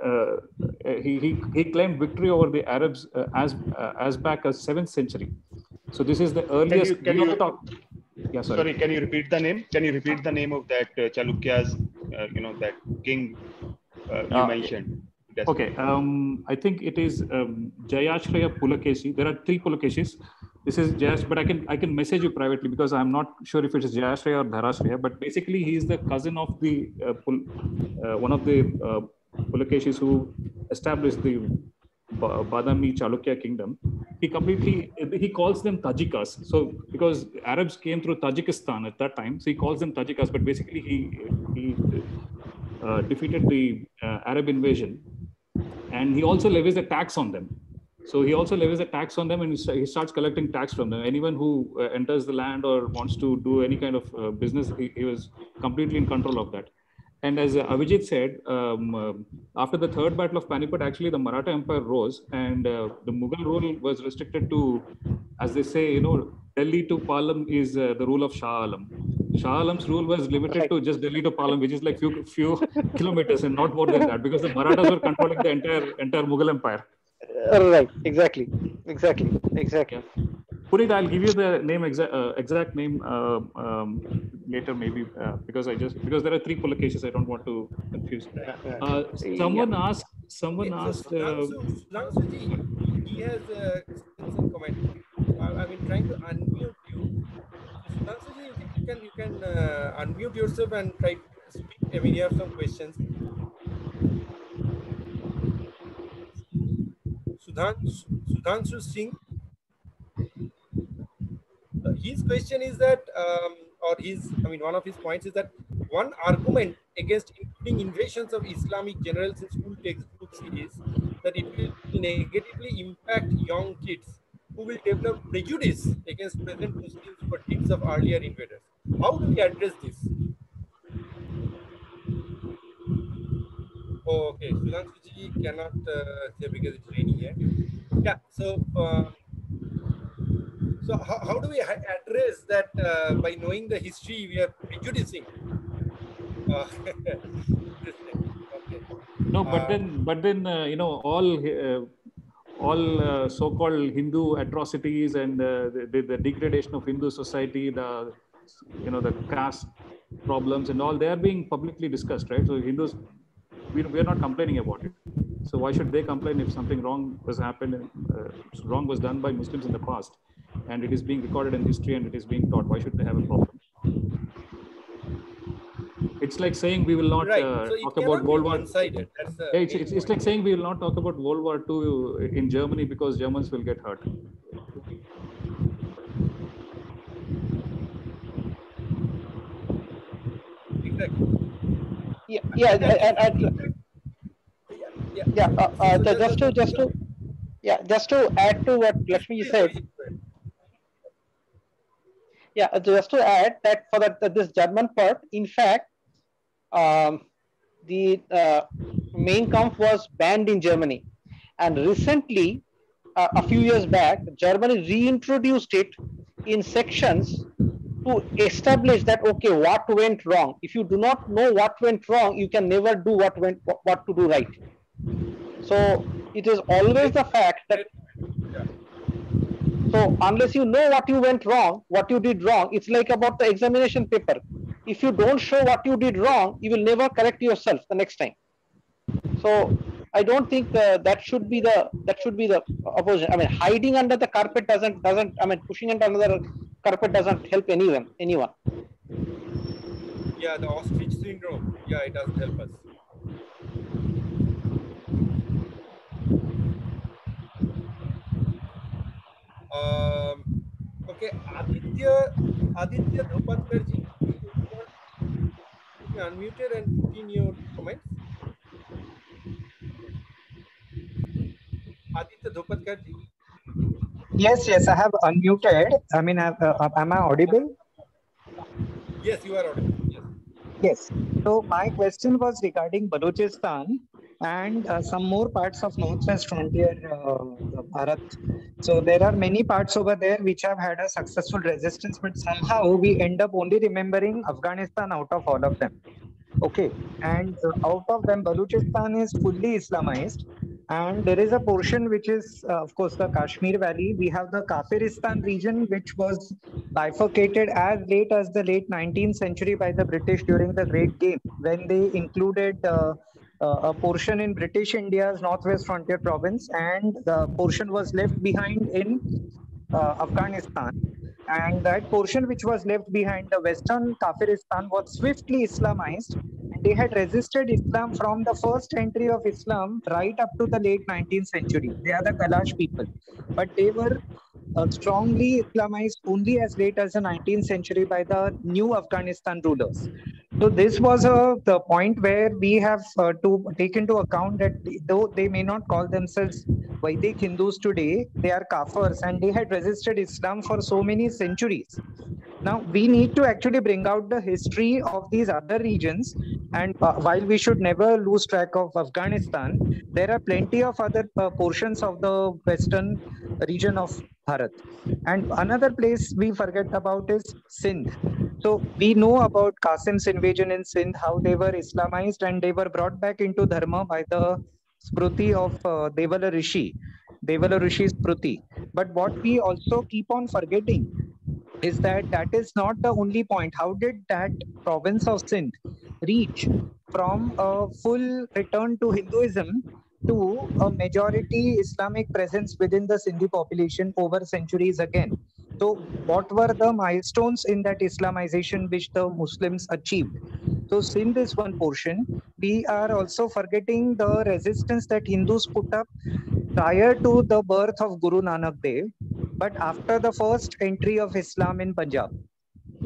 He claimed victory over the Arabs as back as 7th century. So this is the earliest. Yeah, sorry. Can you repeat the name? Can you repeat the name of that Chalukyas? That king you mentioned. Okay. I think it is Jayashriya Pulakeshi. There are 3 Pulakeshis. This is Jayash, but I can message you privately because I'm not sure if it is Jayashriya or Dharashriya. But basically, he is the cousin of the one of the Pulakeshis who established the Badami Chalukya kingdom. He calls them Tajikas. So because Arabs came through Tajikistan at that time, so he calls them Tajikas. But basically, he defeated the Arab invasion, and he also levies a tax on them. So he also levies a tax on them, and he starts collecting tax from them. Anyone who enters the land or wants to do any kind of business, he was completely in control of that. And as Avijit said, after the third battle of Panipat, actually the Maratha Empire rose, and the Mughal rule was restricted to, as they say, Delhi to Palam is the rule of Shah Alam. Shah Alam's rule was limited to just Delhi to Palam, which is like few kilometers and not more than that, because the Marathas were controlling the entire Mughal Empire. Right. Exactly. Yeah. Puneet, I'll give you the name exact name later, maybe because there are 3 Pulakeshis. I don't want to confuse. Someone asked. Sudhanshuji, he has some comment. I've been trying to unmute you. Sudhanshuji, you can unmute yourself and try to speak. I mean, you have some questions. Sudhanshu Singh. His question is that, one of his points is that one argument against including invasions of Islamic generals in school textbooks is that it will negatively impact young kids who will develop prejudice against present Muslims for deeds of earlier invaders. How do we address this? Oh, okay. Sudhanshuji cannot say because it's raining here. Yeah. So how do we address that by knowing the history we are prejudicing? Okay. No, but then all so-called Hindu atrocities and the degradation of Hindu society, the caste problems and all, they are being publicly discussed, right? So Hindus, we are not complaining about it. So why should they complain if something wrong was done by Muslims in the past, and it is being recorded in history and it is being taught? Why should they have a problem? it's like saying we will not So it talk cannot about be World War. one-sided. That's the Yeah, main it's point. like saying we will not talk about World War II in Germany because Germans will get hurt. Exactly. Yeah. Just to add to what Lakshmi said. Yeah, just to add that for this German part, in fact, the Mein Kampf was banned in Germany, and recently, a few years back, Germany reintroduced it in sections to establish that okay, what went wrong. If you do not know what went wrong, you can never do what to do right. So it is always the fact that. So unless you know what you went wrong, what you did wrong, it's like about the examination paper. If you don't show what you did wrong, you will never correct yourself the next time. So I don't think that should be the opposition. I mean, hiding under the carpet doesn't. I mean, pushing it under the carpet doesn't help anyone. Yeah, the ostrich syndrome. Yeah, it doesn't help us. Okay, Aditya Dhopatkarji, you want to be unmuted and put in your comments? Aditya Dhopatkarji? Yes, I have unmuted. I mean, am I audible? Yes, you are audible. Yes. So my question was regarding Balochistan and some more parts of Northwest Frontier Bharat. So there are many parts over there which have had a successful resistance, but somehow we end up only remembering Afghanistan out of all of them. Okay, and out of them, Balochistan is fully Islamized, and there is a portion which is, of course, the Kashmir Valley. We have the Kafiristan region, which was bifurcated as late as the late 19th century by the British during the Great Game, when they included a portion in British India's Northwest Frontier province, and the portion was left behind in Afghanistan. And that portion which was left behind, the Western Kafiristan, was swiftly Islamized. And they had resisted Islam from the first entry of Islam right up to the late 19th century. They are the Kalash people. But they were strongly Islamized only as late as the 19th century by the new Afghanistan rulers. So this was the point where we have to take into account that though they may not call themselves Vedic Hindus today, they are Kafirs and they had resisted Islam for so many centuries. Now, we need to actually bring out the history of these other regions. And while we should never lose track of Afghanistan, there are plenty of other portions of the western region of Bharat. And another place we forget about is Sindh. So we know about Qasim's invasion in Sindh, how they were Islamized and they were brought back into Dharma by the Spruti of Devala Rishi, Devala Rishi's Spruti. But what we also keep on forgetting is that is not the only point. How did that province of Sindh reach from a full return to Hinduism to a majority Islamic presence within the Sindhi population over centuries again? So what were the milestones in that Islamization which the Muslims achieved? So Sindh is one portion. We are also forgetting the resistance that Hindus put up prior to the birth of Guru Nanak Dev, but after the first entry of Islam in Punjab.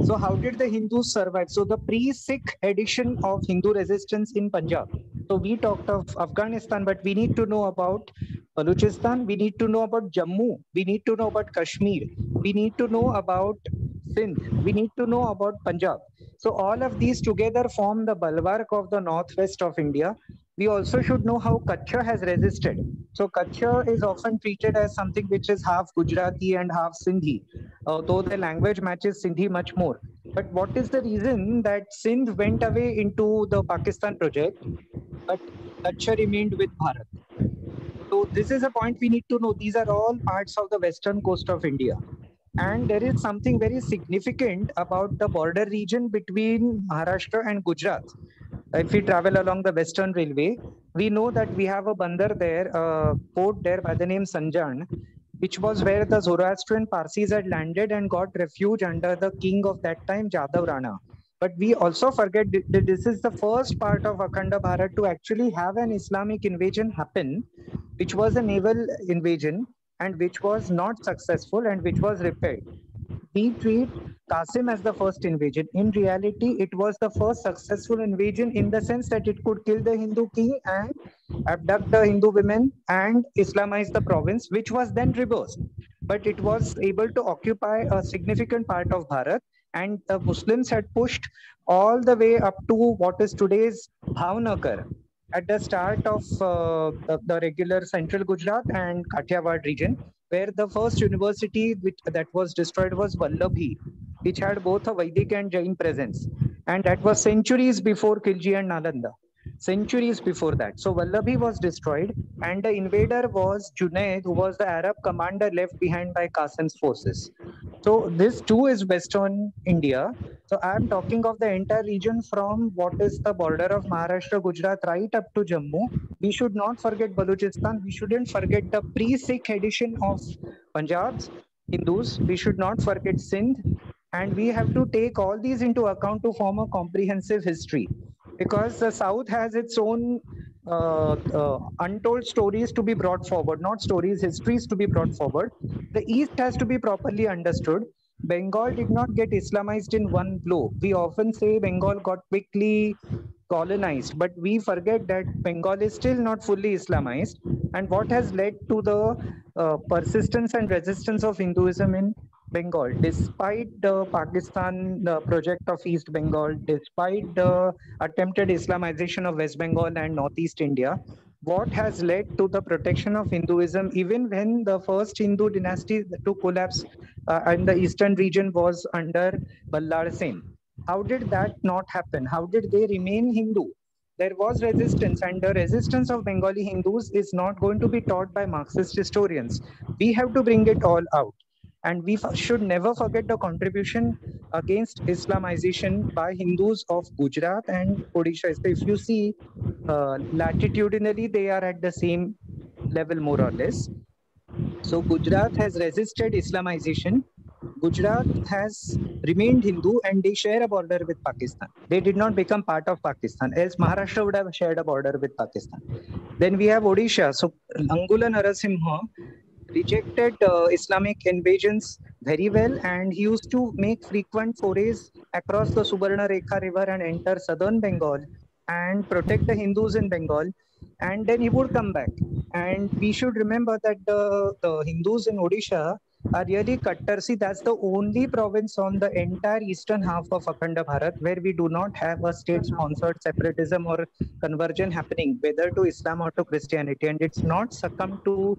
So how did the Hindus survive? So the pre-Sikh edition of Hindu resistance in Punjab. So we talked of Afghanistan, but we need to know about Balochistan. We need to know about Jammu. We need to know about Kashmir. We need to know about Sindh. We need to know about Punjab. So all of these together form the bulwark of the northwest of India. We also should know how Kutch has resisted. So Kutch is often treated as something which is half Gujarati and half Sindhi, though the language matches Sindhi much more. But what is the reason that Sindh went away into the Pakistan project, but Kutch remained with Bharat? So this is a point we need to know. These are all parts of the western coast of India. And there is something very significant about the border region between Maharashtra and Gujarat. If we travel along the Western Railway, we know that we have a bandar there, a port there by the name Sanjan, which was where the Zoroastrian Parsis had landed and got refuge under the king of that time, Jadav Rana. But we also forget that this is the first part of Akhanda Bharat to actually have an Islamic invasion happen, which was a naval invasion and which was not successful and which was repelled. We treat Qasim as the first invasion. In reality, it was the first successful invasion in the sense that it could kill the Hindu king and abduct the Hindu women and Islamize the province, which was then reversed. But it was able to occupy a significant part of Bharat, and the Muslims had pushed all the way up to what is today's Bhavnagar at the start of the regular central Gujarat and Kathiawad region, where the first university that was destroyed was Vallabhi, which had both a Vedic and Jain presence. And that was centuries before Khilji and Nalanda. Centuries before that. So Vallabhi was destroyed, and the invader was Junaid, who was the Arab commander left behind by Qasim's forces. So this too is Western India. So I'm talking of the entire region from what is the border of Maharashtra, Gujarat, right up to Jammu. We should not forget Balochistan. We shouldn't forget the pre-Sikh edition of Punjab's Hindus. We should not forget Sindh. And we have to take all these into account to form a comprehensive history. Because the South has its own untold stories to be brought forward, not stories, histories to be brought forward. The East has to be properly understood. Bengal did not get Islamized in one blow. We often say Bengal got quickly colonized, but we forget that Bengal is still not fully Islamized. And what has led to the persistence and resistance of Hinduism in Bengal, despite the Pakistan project of East Bengal, despite the attempted Islamization of West Bengal and Northeast India, what has led to the protection of Hinduism, even when the first Hindu dynasty to collapse in the eastern region was under Ballar Sen? How did that not happen? How did they remain Hindu? There was resistance, and the resistance of Bengali Hindus is not going to be taught by Marxist historians. We have to bring it all out. And we should never forget the contribution against Islamization by Hindus of Gujarat and Odisha. So if you see latitudinally, they are at the same level more or less. So Gujarat has resisted Islamization. Gujarat has remained Hindu and they share a border with Pakistan. They did not become part of Pakistan, else Maharashtra would have shared a border with Pakistan. Then we have Odisha. So Angula Narasimha rejected Islamic invasions very well, and he used to make frequent forays across the Subarna Rekha river and enter southern Bengal and protect the Hindus in Bengal, and then he would come back. And we should remember that the Hindus in Odisha are really Kattar. See, that's the only province on the entire eastern half of Akhanda Bharat where we do not have a state-sponsored separatism or conversion happening, whether to Islam or to Christianity, and it's not succumbed to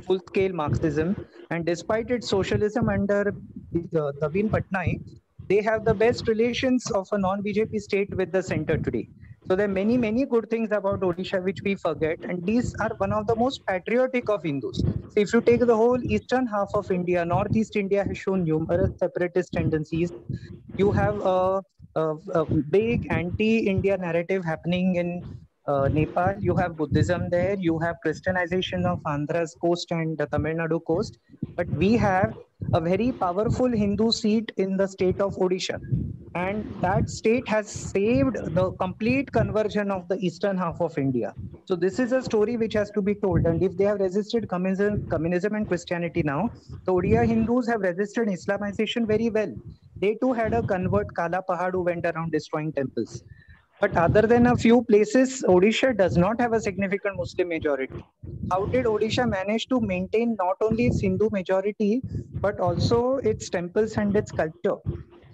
full-scale Marxism. And despite its socialism under Naveen Patnaik, they have the best relations of a non-BJP state with the center today. So there are many, many good things about Odisha which we forget, and these are one of the most patriotic of Hindus. So if you take the whole eastern half of India, Northeast India has shown numerous separatist tendencies. You have a big anti-India narrative happening in Nepal. You have Buddhism there. You have Christianization of Andhra's coast and the Tamil Nadu coast. But we have a very powerful Hindu seat in the state of Odisha. And that state has saved the complete conversion of the eastern half of India. So this is a story which has to be told. And if they have resisted communism and Christianity now, the Odia Hindus have resisted Islamization very well. They too had a convert, Kala Pahad, who went around destroying temples. But other than a few places, Odisha does not have a significant Muslim majority. How did Odisha manage to maintain not only its Hindu majority, but also its temples and its culture?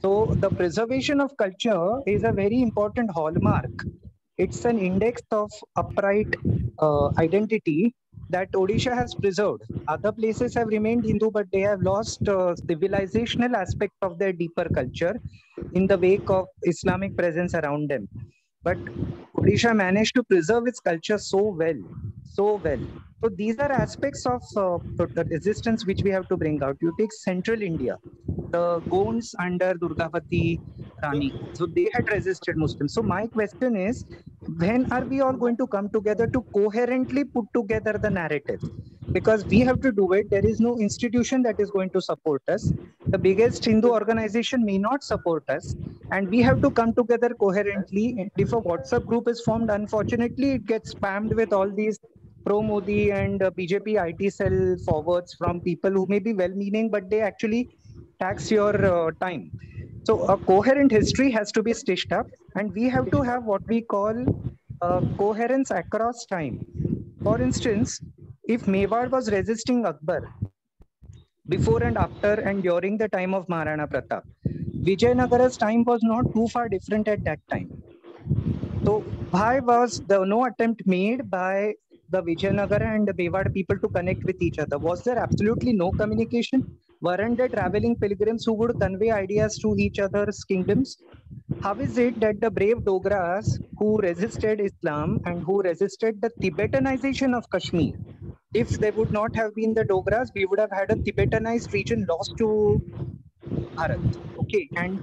So the preservation of culture is a very important hallmark. It's an index of upright identity that Odisha has preserved. Other places have remained Hindu, but they have lost civilizational aspects of their deeper culture in the wake of Islamic presence around them. But Odisha managed to preserve its culture so well, so well. So these are aspects of the resistance which we have to bring out. You take central India, the Gonds under Durgavati Rani. So they had resisted Muslims. So my question is, when are we all going to come together to coherently put together the narrative? because we have to do it. There is no institution that is going to support us. The biggest Hindu organization may not support us, and we have to come together coherently. And if a WhatsApp group is formed, unfortunately, it gets spammed with all these pro-Modi and BJP IT cell forwards from people who may be well-meaning, but they actually tax your time. So a coherent history has to be stitched up, and we have to have what we call coherence across time. For instance, if Mewar was resisting Akbar before and after and during the time of Maharana Pratap, Vijayanagara's time was not too far different at that time. So why was there no attempt made by the Vijayanagara and the Mewar people to connect with each other? Was there absolutely no communication? Weren't there traveling pilgrims who would convey ideas to each other's kingdoms? How is it that the brave Dogras who resisted Islam and who resisted the Tibetanization of Kashmir, if they would not have been the Dogras, we would have had a Tibetanized region lost to Bharat. Okay, and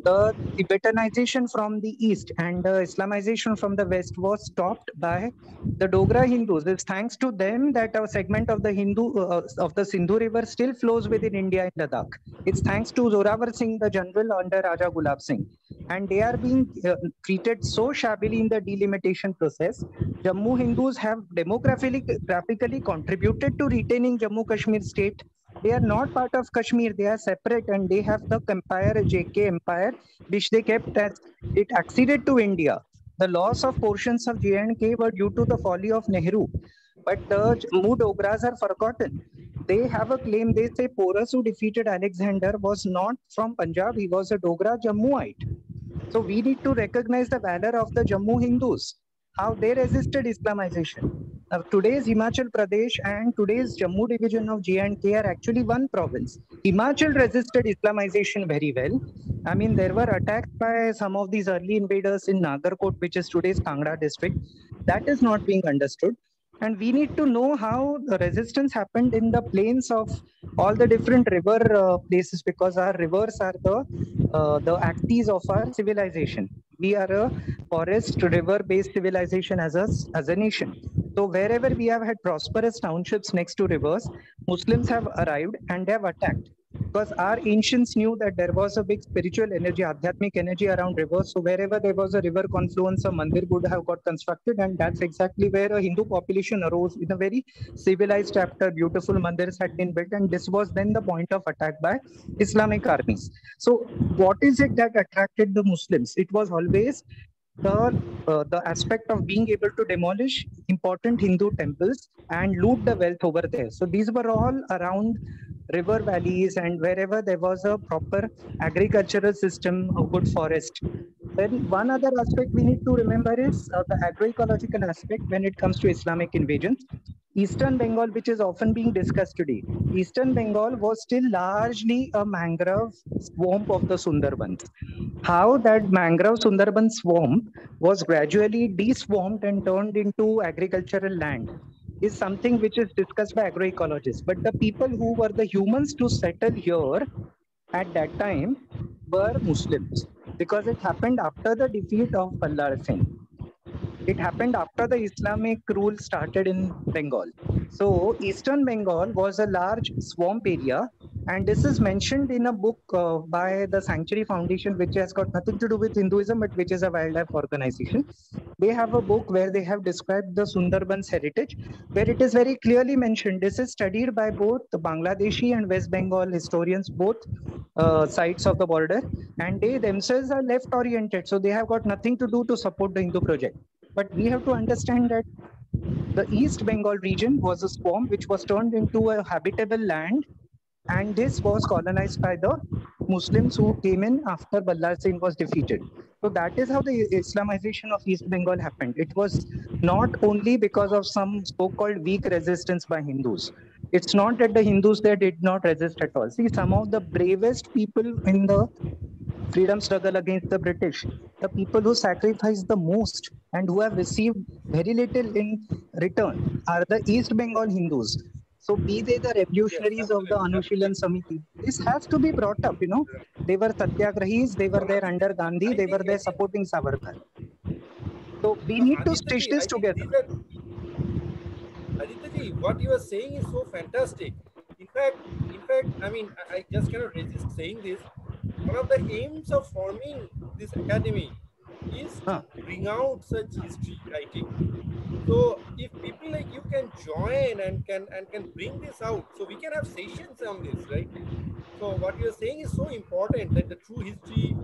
the Tibetanization from the east and the Islamization from the west was stopped by the Dogra Hindus. It's thanks to them that a segment of the Sindhu River still flows within India in Ladakh. It's thanks to Zorawar Singh, the general under Raja Gulab Singh, and they are being treated so shabbily in the delimitation process. Jammu Hindus have demographically contributed to retaining Jammu Kashmir state. They are not part of Kashmir, they are separate, and they have the empire, JK empire, which they kept as it acceded to India. The loss of portions of J&K were due to the folly of Nehru. But the Jammu Dogras are forgotten. They have a claim, they say Porus who defeated Alexander was not from Punjab, he was a Dogra Jammuite. So we need to recognize the valor of the Jammu Hindus, how they resisted Islamization. Today's Himachal Pradesh and today's Jammu division of J&K are actually one province. Himachal resisted Islamization very well. I mean, there were attacks by some of these early invaders in Nagarkot, which is today's Kangra district. That is not being understood. And we need to know how the resistance happened in the plains of all the different river places, because our rivers are the axes of our civilization. We are a forest river-based civilization as a nation. So wherever we have had prosperous townships next to rivers, Muslims have arrived and they have attacked. Because our ancients knew that there was a big spiritual energy, adhyatmic energy around rivers. So wherever there was a river confluence, a mandir would have got constructed, and that's exactly where a Hindu population arose in a very civilized chapter. Beautiful mandirs had been built, and this was then the point of attack by Islamic armies. So what is it that attracted the Muslims? It was always the aspect of being able to demolish important Hindu temples and loot the wealth over there. So these were all around river valleys and wherever there was a proper agricultural system, a good forest. Then one other aspect we need to remember is the agroecological aspect when it comes to Islamic invasions. Eastern Bengal, which is often being discussed today, Eastern Bengal was still largely a mangrove swamp of the Sundarbans. How that mangrove Sundarban swamp was gradually deswarmed and turned into agricultural land is something which is discussed by agroecologists. But the people who were the humans to settle here at that time were Muslims, because it happened after the defeat of Ballar Singh. It happened after the Islamic rule started in Bengal. So Eastern Bengal was a large swamp area, and this is mentioned in a book by the Sanctuary Foundation, which has got nothing to do with Hinduism, but which is a wildlife organization. They have a book where they have described the Sundarbans heritage, where it is very clearly mentioned. This is studied by both the Bangladeshi and West Bengal historians, both sides of the border, and they themselves are left-oriented. So they have got nothing to do to support the Hindu project. But we have to understand that the East Bengal region was a swamp which was turned into a habitable land, and this was colonized by the Muslims who came in after Ballar Singh was defeated. So that is how the Islamization of East Bengal happened. It was not only because of some so-called weak resistance by Hindus. It's not that the Hindus there did not resist at all. See, some of the bravest people in the freedom struggle against the British, the people who sacrificed the most and who have received very little in return, are the East Bengal Hindus. So be they the revolutionaries of the Anushilan Samiti, this has to be brought up, you know. They were Satyagrahis, they were there under Gandhi, they were there supporting Savarkar. So we need to stitch this together. Aditya, what you are saying is so fantastic. In fact, I mean, I just cannot resist saying this. One of the aims of forming this academy is to bring out such history writing. So if people like you can join and can bring this out, so we can have sessions on this, right? So what you are saying is so important, that the true history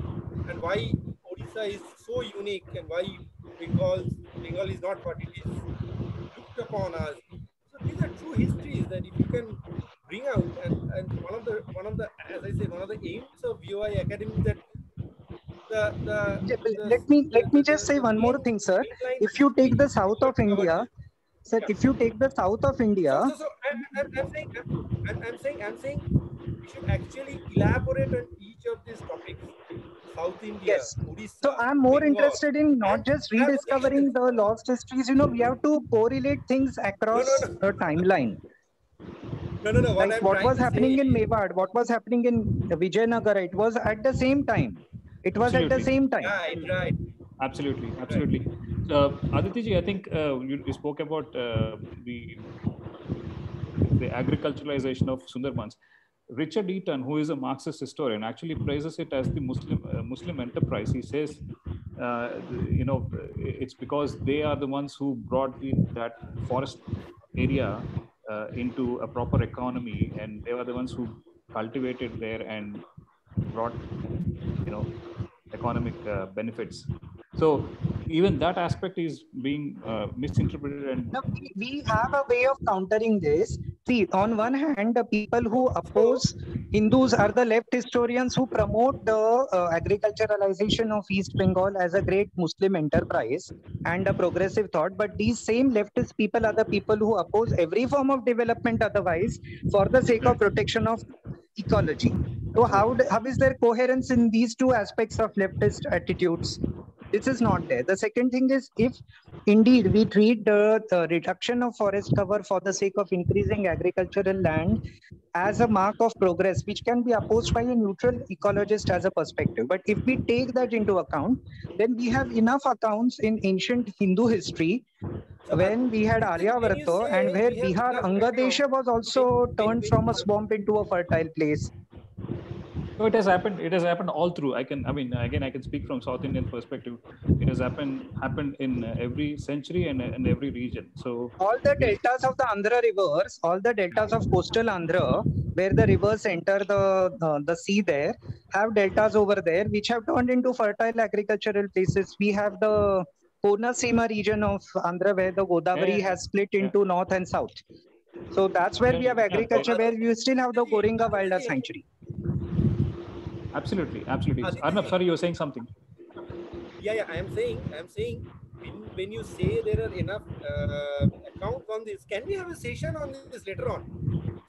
and why Odisha is so unique and why Bengal is not what it is looked upon as. So these are true histories that if you can bring out, and one of the as I said, one of the aims of VOI Academy is that Let me just say one more thing, sir. If you take the south of India, sir, if you take the south of India, I'm saying we should actually elaborate on each of these topics. South India, yes. Odisha, So I'm more Bengal, interested in not just rediscovering the lost histories. You know, we have to correlate things across the timeline. No. Like what was happening in Mewad, what was happening in Vijayanagar, it was at the same time. It was at the same time. Right. Absolutely. Aditya, I think you spoke about the agriculturalization of Sundarbans. Richard Eaton, who is a Marxist historian, actually praises it as the Muslim enterprise. He says, it's because they are the ones who brought that forest area into a proper economy, and they were the ones who cultivated there and brought, economic benefits. So even that aspect is being misinterpreted. And now, we have a way of countering this. See, on one hand, the people who oppose Hindus are the left historians who promote the agriculturalization of East Bengal as a great Muslim enterprise and a progressive thought. But these same leftist people are the people who oppose every form of development otherwise for the sake of protection of ecology. So how is there coherence in these two aspects of leftist attitudes? This is not there. The second thing is, if indeed we treat the reduction of forest cover for the sake of increasing agricultural land as a mark of progress, which can be opposed by a neutral ecologist as a perspective. But if we take that into account, then we have enough accounts in ancient Hindu history when we had Aryavarta and where Bihar Angadesha was also turned from a swamp into a fertile place. So it has happened. It has happened all through. I can speak from South Indian perspective. It has happened in every century and in every region. So all the deltas of the Andhra rivers, all the deltas of coastal Andhra, where the rivers enter the sea, there have deltas over there which have turned into fertile agricultural places. We have the Konasima region of Andhra where the Godavari has split into north and south. So that's where we have agriculture, where we still have the Goringa Wildlife Sanctuary. Absolutely. Arnab, sorry, you were saying something. Yeah. I am saying when you say there are enough accounts on this, can we have a session on this later on?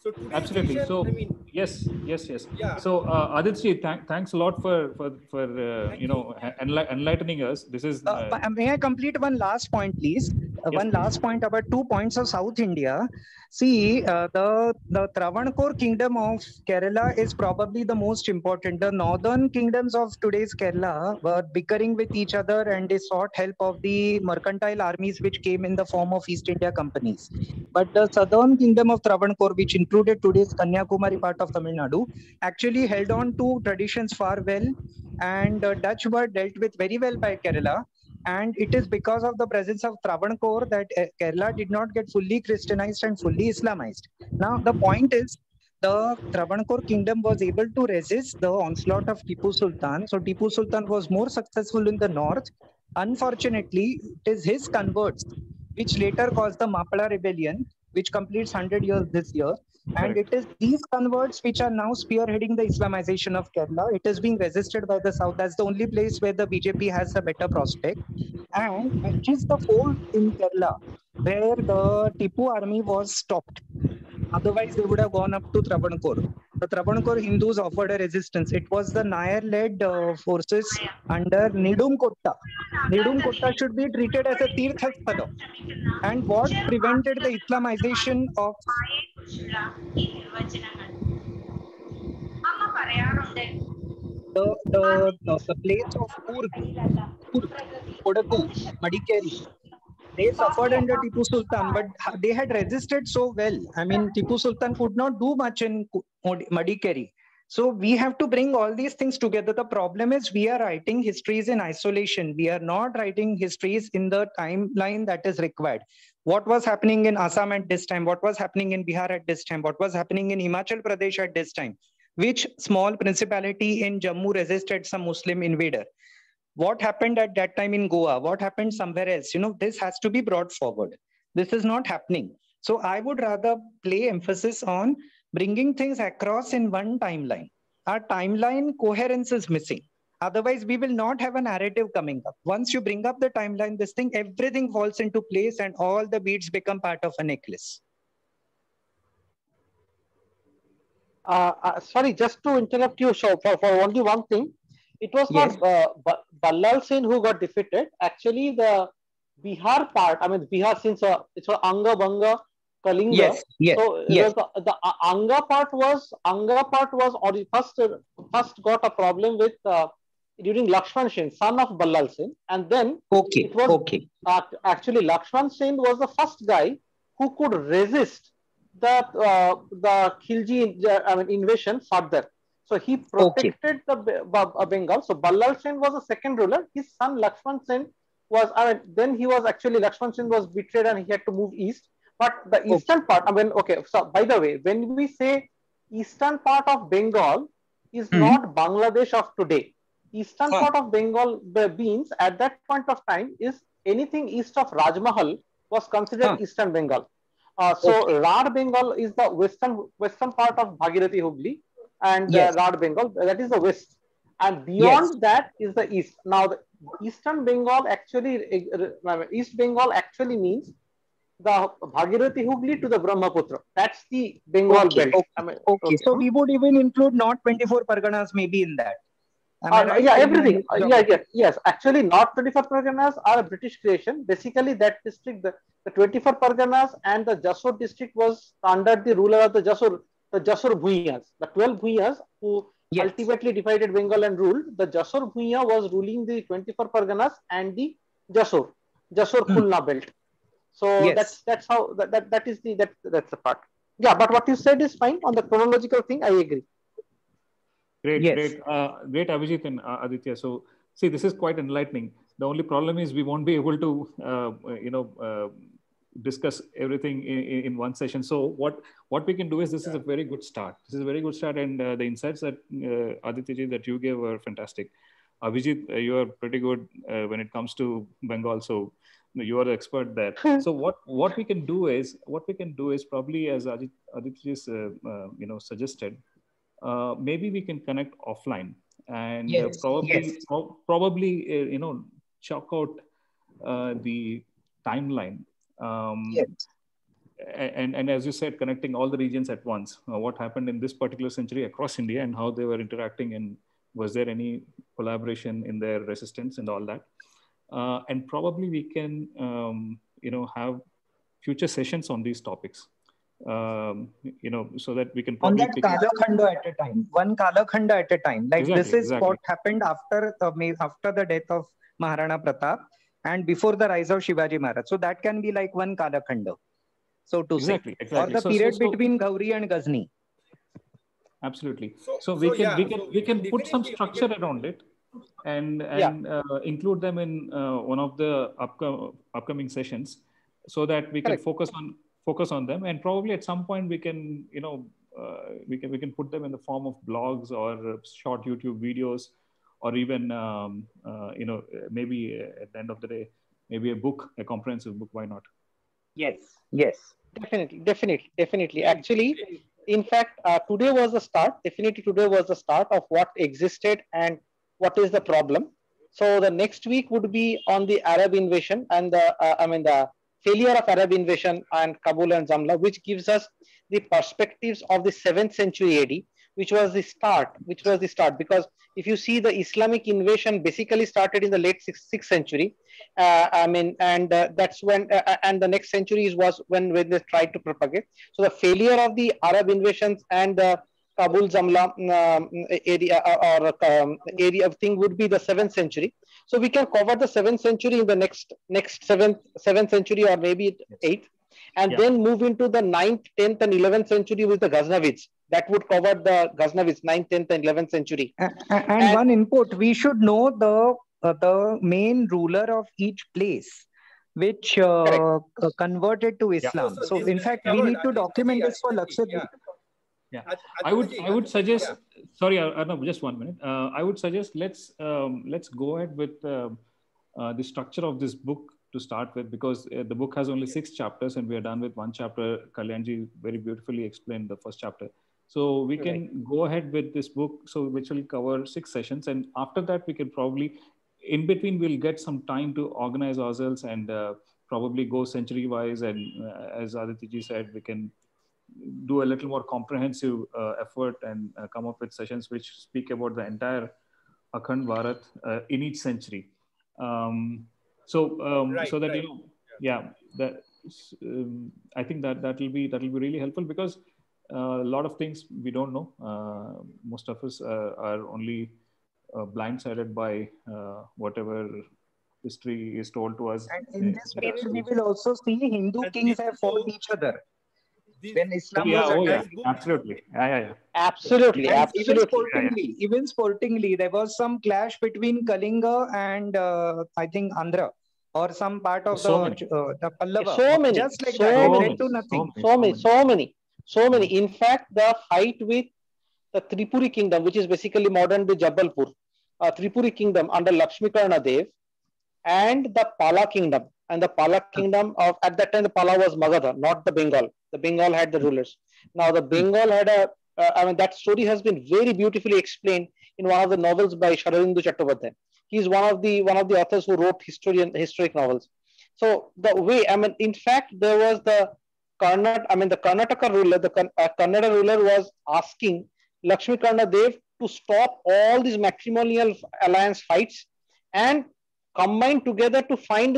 So absolutely. Session, So yes. Yeah. So Aditya, thanks a lot for enlightening us. This is. May I complete one last point, please? One last point about 2 points of South India. See, the Travancore kingdom of Kerala is probably the most important. The northern kingdoms of today's Kerala were bickering with each other, and they sought help of the mercantile armies which came in the form of East India companies. But the southern kingdom of Travancore, which included today's Kanyakumari part of Tamil Nadu, actually held on to traditions far well, and Dutch were dealt with very well by Kerala. And it is because of the presence of Travancore that Kerala did not get fully Christianized and fully Islamized. Now, the point is, the Travancore kingdom was able to resist the onslaught of Tipu Sultan. So Tipu Sultan was more successful in the north. Unfortunately, it is his converts which later caused the Mapala rebellion, which completes 100 years this year. And it is these converts which are now spearheading the Islamization of Kerala. It is being resisted by the South. That's the only place where the BJP has a better prospect. And which is the fold in Kerala where the Tipu army was stopped. Otherwise, they would have gone up to Travancore. The Travancore Hindus offered a resistance. It was the Nair-led forces under Nidum Kotta. Nidum Kotta should be treated as a Tirtha Sthala. And what prevented the Islamization of the place of Kodagu, Madikeri, they suffered under Tipu Sultan, but they had resisted so well. I mean, Tipu Sultan could not do much in Madikeri. So we have to bring all these things together. The problem is we are writing histories in isolation. We are not writing histories in the timeline that is required. What was happening in Assam at this time? What was happening in Bihar at this time? What was happening in Himachal Pradesh at this time? Which small principality in Jammu resisted some Muslim invader? What happened at that time in Goa? What happened somewhere else? You know, this has to be brought forward. This is not happening. So I would rather play emphasis on bringing things across in one timeline. Our timeline coherence is missing. Otherwise, we will not have a narrative coming up. Once you bring up the timeline, this thing, everything falls into place and all the beads become part of a necklace. Sorry, just to interrupt you, for only one thing. It was Yes. not Ballal Sen who got defeated. Actually, the Bihar part, I mean, Bihar, since it's Anga, Banga, Kalinga. Yes, yes, So it yes. was the Anga part was first got a problem with during Lakshman Sen, son of Ballal Sen, and then Okay, it was okay. Actually Lakshman Sen was the first guy who could resist the Khilji invasion further. So he protected the Bengal. So Ballal Sen was the second ruler. His son Lakshman Sen was, then he was actually, Lakshman Sen was betrayed and he had to move east. But the eastern part, so by the way, when we say eastern part of Bengal is not Bangladesh of today. Eastern part of Bengal means at that point of time is anything east of Rajmahal was considered Eastern Bengal. So Rad Bengal is the western part of Bhagirathi Hooghly, and Rad Bengal, that is the west, and beyond that is the east. Now the Eastern Bengal actually, East Bengal actually means the Bhagirathi Hooghly to the Brahmaputra. That's the Bengal belt. So we would even include North 24 Parganas maybe in that. Yeah, everything. Yes. Actually, North 24 Parganas are a British creation. Basically, that district, the 24 Parganas and the Jasur district was under the ruler of the Jasur Bhuiyas. The 12 Bhuiyas who ultimately divided Bengal and ruled. The Jasur Bhuiya was ruling the 24 Parganas and the Jasur Khulna belt. So that's how that's the part. Yeah, but what you said is fine on the chronological thing. I agree. Great, great, Abhijit and Aditya. So, see, this is quite enlightening. The only problem is we won't be able to, discuss everything in one session. So, what we can do is this is a very good start. This is a very good start, and the insights that Aditya that you gave were fantastic. Abhijit, you are pretty good when it comes to Bengal. So, you are the expert there. So, what we can do is probably as Aditya suggested. Maybe we can connect offline and probably chalk out the timeline. And as you said, connecting all the regions at once. What happened in this particular century across India and how they were interacting, and was there any collaboration in their resistance and all that. And probably we can have future sessions on these topics. So that we can on that Kalakhanda at a time, one Kalakhanda at a time. Like this is what happened after the death of Maharana Pratap and before the rise of Shivaji Maharaj. So that can be like one Kalakhanda, so to say, or the period between Gauri and Ghazni. Absolutely. So we can put some structure around it and include them in one of the upcoming sessions, so that we can focus on them, and probably at some point we can we can put them in the form of blogs or short YouTube videos, or even maybe at the end of the day, maybe a book, a comprehensive book. Why not? Yes, definitely. Actually, in fact, today was the start. Definitely, today was the start of what existed and what is the problem. So the next week would be on the Arab invasion and the failure of Arab invasion and Kabul and Zamla, which gives us the perspectives of the 7th century AD, which was the start. Because if you see, the Islamic invasion basically started in the late 6th century. That's when, and the next century was when they tried to propagate. So the failure of the Arab invasions and the Kabul Zamla area area thing would be the 7th century. So we can cover the 7th century in the next 7th century or maybe 8th, and then move into the 9th, 10th, and 11th century with the Ghaznavids. That would cover the Ghaznavids, 9th, 10th, and 11th century. And one input, we should know the main ruler of each place, which converted to Islam. So So this in will fact, be we covered, need to Aditya document ji, this for Lakshadweep. Yeah, Aditya I would ji, suggest. Sorry, Arnab, just 1 minute. I would suggest let's go ahead with the structure of this book to start with, because the book has only 6 chapters and we are done with 1 chapter. Kalyanji very beautifully explained the first chapter. So we can go ahead with this book, which will cover 6 sessions, and after that we can probably, in between, we'll get some time to organize ourselves and probably go century wise, and as Aditya ji said, we can do a little more comprehensive effort and come up with sessions which speak about the entire Akhand Bharat in each century. So that I think that will be really helpful, because a lot of things we don't know. Most of us are only blindsided by whatever history is told to us. And in this period, we will also see Hindu kings have fought each other. When Islam was absolutely. Absolutely. Even sportingly, there was some clash between Kalinga and I think Andhra, or some part of the Pallava. So many. Just like that, it led to nothing. So many. In fact, the fight with the Tripuri kingdom, which is basically modern day Jabalpur, Tripuri kingdom under Lakshmikarna Dev, and the Pala kingdom. And the Pala kingdom at that time, the Pala was Magadha, not the Bengal. The Bengal had the rulers. Now the Bengal had that story has been very beautifully explained in one of the novels by Sharadendu Chattopadhyay. He is one of the authors who wrote historic novels. So the way, in fact, there was the Karnataka ruler, the Kannada ruler was asking Lakshmikarna Dev to stop all these matrimonial alliance fights and combine together to fight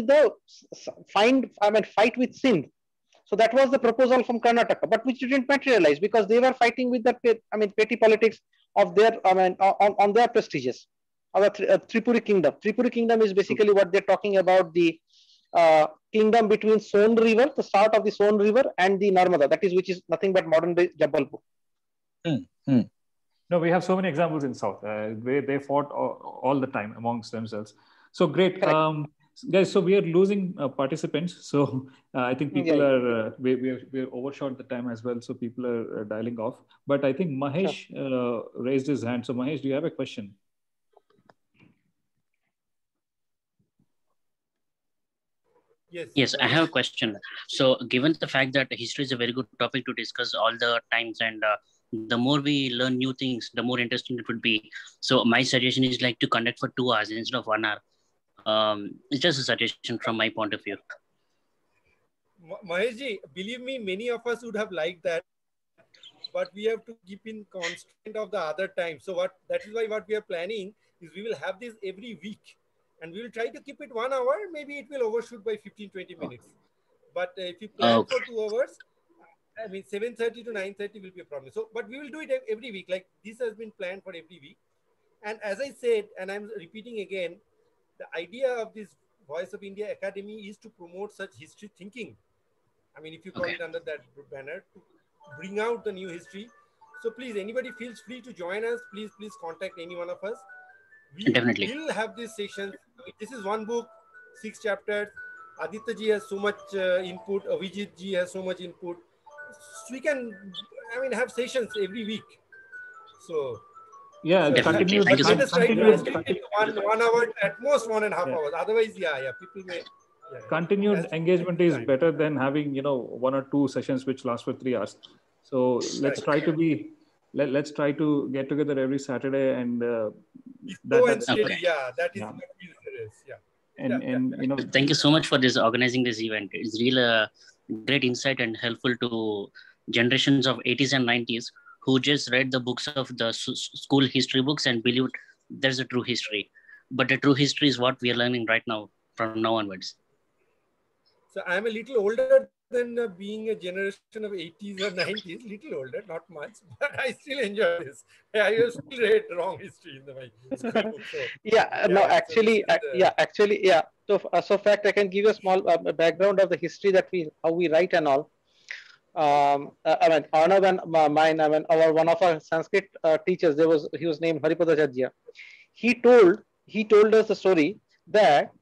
with Sindh. So that was the proposal from Karnataka, but which didn't materialize because they were fighting with the petty politics of their on their prestiges of the Tripuri kingdom. Tripuri kingdom is basically what they're talking about, the kingdom between Son River, the start of the Son River, and the Narmada, which is nothing but modern day Jabalpur. No, we have so many examples in South. They fought all the time amongst themselves. So great. Guys, so we are losing participants. So I think people are, we overshot the time as well. So people are dialing off. But I think Mahesh raised his hand. So Mahesh, do you have a question? Yes, I have a question. So given the fact that history is a very good topic to discuss all the times, and the more we learn new things, the more interesting it would be. So my suggestion is like to conduct for 2 hours instead of 1 hour. It's just a suggestion from my point of view. Maheshji, believe me, many of us would have liked that, but we have to keep in constraint of the other time. So that is why what we are planning is we will have this every week, and we will try to keep it 1 hour. Maybe it will overshoot by 15-20 minutes. But if you plan for 2 hours, 7:30 to 9:30 will be a problem. So, but we will do it every week. Like this has been planned for every week. And as I said, and I'm repeating again, the idea of this Voice of India Academy is to promote such history thinking. If you call it under that banner, to bring out the new history. So please, anybody feels free to join us, please contact any one of us. We will have these sessions. This is one book, 6 chapters. Aditya ji has so much input. Avijit ji has so much input. So we can, have sessions every week. So yeah, continue. Let us try to restrict it to 1 hour, at most 1.5 hours. Otherwise, people may. Continued engagement is better than having 1 or 2 sessions which last for 3 hours. So let's try to be. Let's try to get together every Saturday and. That is what it is. And thank you so much for organizing this event. It's really a great insight and helpful to generations of 80s and 90s who just read the books of the school history books and believed there's a true history. But the true history is what we are learning right now, from now onwards. So I'm a little older than being a generation of 80s or 90s, little older, not much, but I still enjoy this. I have still read wrong history in my school book. So No, actually, yeah. So fact, I can give you a small background of the history that how we write and all. I mean, Arnav and mine, I mean, one of our Sanskrit teachers, he was named Haripada Jadja. He told us the story that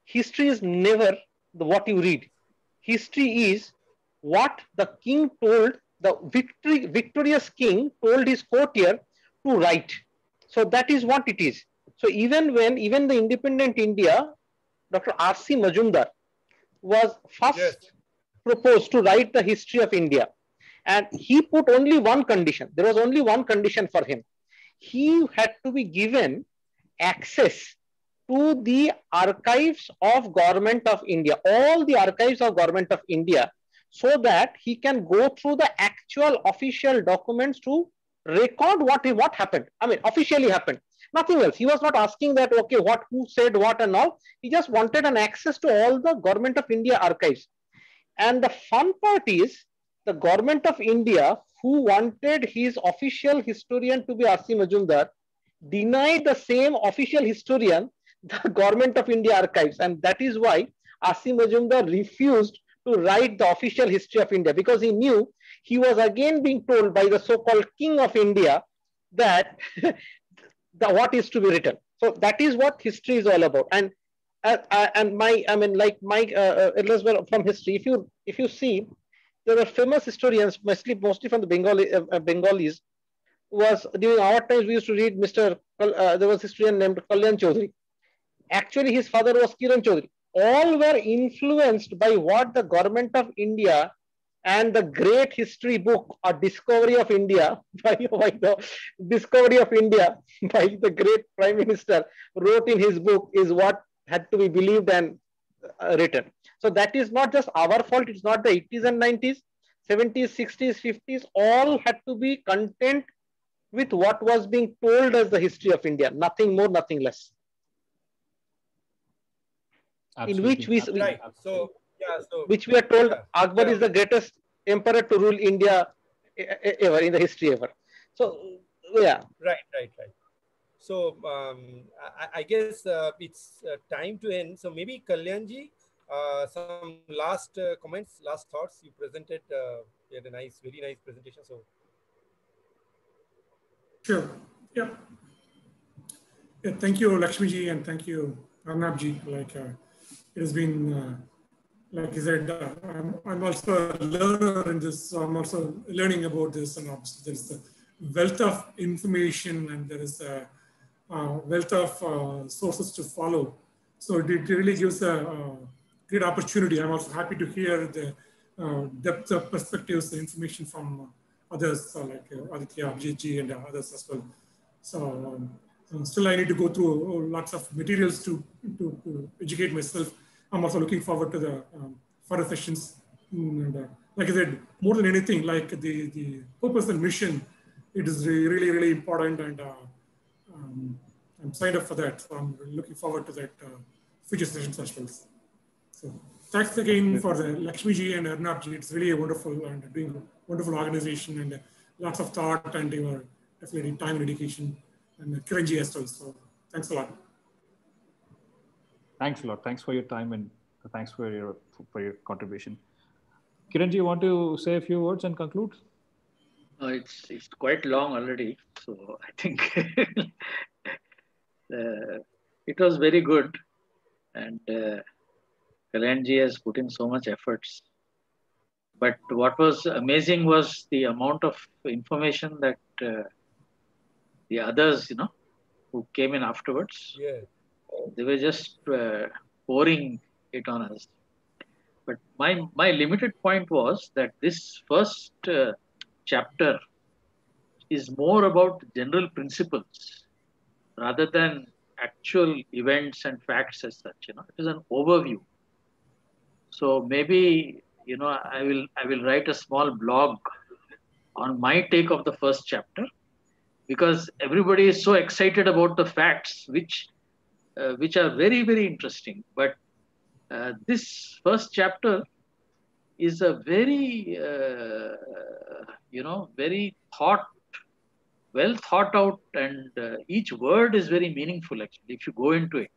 history is never what you read. History is what the king told, the victorious king told his courtier to write. So that is what it is. So even the independent India, Dr. R.C. Majumdar was first proposed to write the history of India. And he put only one condition. There was only one condition for him. He had to be given access to the archives of Government of India, all the archives of Government of India, so that he can go through the actual official documents to record what happened. I mean, officially happened. Nothing else. He was not asking that, okay, who said what and all. He just wanted an access to all the Government of India archives. And the fun part is, the Government of India, who wanted his official historian to be R.C. Majumdar, denied the same official historian the Government of India archives. And that is why R.C. Majumdar refused to write the official history of India, because he knew he was again being told by the so-called King of India that what is to be written. So that is what history is all about. And my from history, if you see, there were famous historians, mostly from the Bengalis. Was during our times we used to read there was a historian named Kalyan Chaudhary. Actually, his father was Kiran Chaudhary. All were influenced by what the Government of India and the great history book, A Discovery of India, by the Discovery of India by the great Prime Minister, wrote in his book, is what had to be believed and written. So that is not just our fault. It's not the 80s and 90s, 70s, 60s, 50s, all had to be content with what was being told as the history of India. Nothing more, nothing less. Absolutely. In which we which we are told Akbar is the greatest emperor to rule India ever, in the history ever. So yeah. Right. So I guess it's time to end. So maybe Kalyanji, some last comments, last thoughts. You presented, you had a very nice presentation. So sure. Yeah. Thank you, Lakshmiji, and thank you, Arnabji. It has been, like I said, I'm also a learner in this. So I'm also learning about this, and there's a wealth of information, and there is a wealth of sources to follow. So it really gives a great opportunity. I'm also happy to hear the depth of perspectives, the information from others, like Aditya, Abhijit, and others as well. So still I need to go through lots of materials to educate myself. I'm also looking forward to the further sessions. And like I said, more than anything, like the purpose and mission, it is really, really important. And I'm signed up for that. So I'm looking forward to that future sessions as well. So thanks again for the Lakshmiji and Arnabji. It's really a wonderful and doing a wonderful organization, and lots of thought, and your definitely time and dedication, and Kiranji as well. So thanks a lot. Thanks a lot. Thanks for your time, and thanks for your contribution. Kiranji, you want to say a few words and conclude? It's quite long already, so I think it was very good, and Kalyanji has put in so much efforts. But what was amazing was the amount of information that the others, who came in afterwards, they were just pouring it on us. But my limited point was that this first chapter is more about general principles rather than actual events and facts as such. It is an overview. So maybe I will write a small blog on my take of the first chapter, because everybody is so excited about the facts, which are very, very interesting. But this first chapter is a very, very well thought out, and each word is very meaningful actually if you go into it.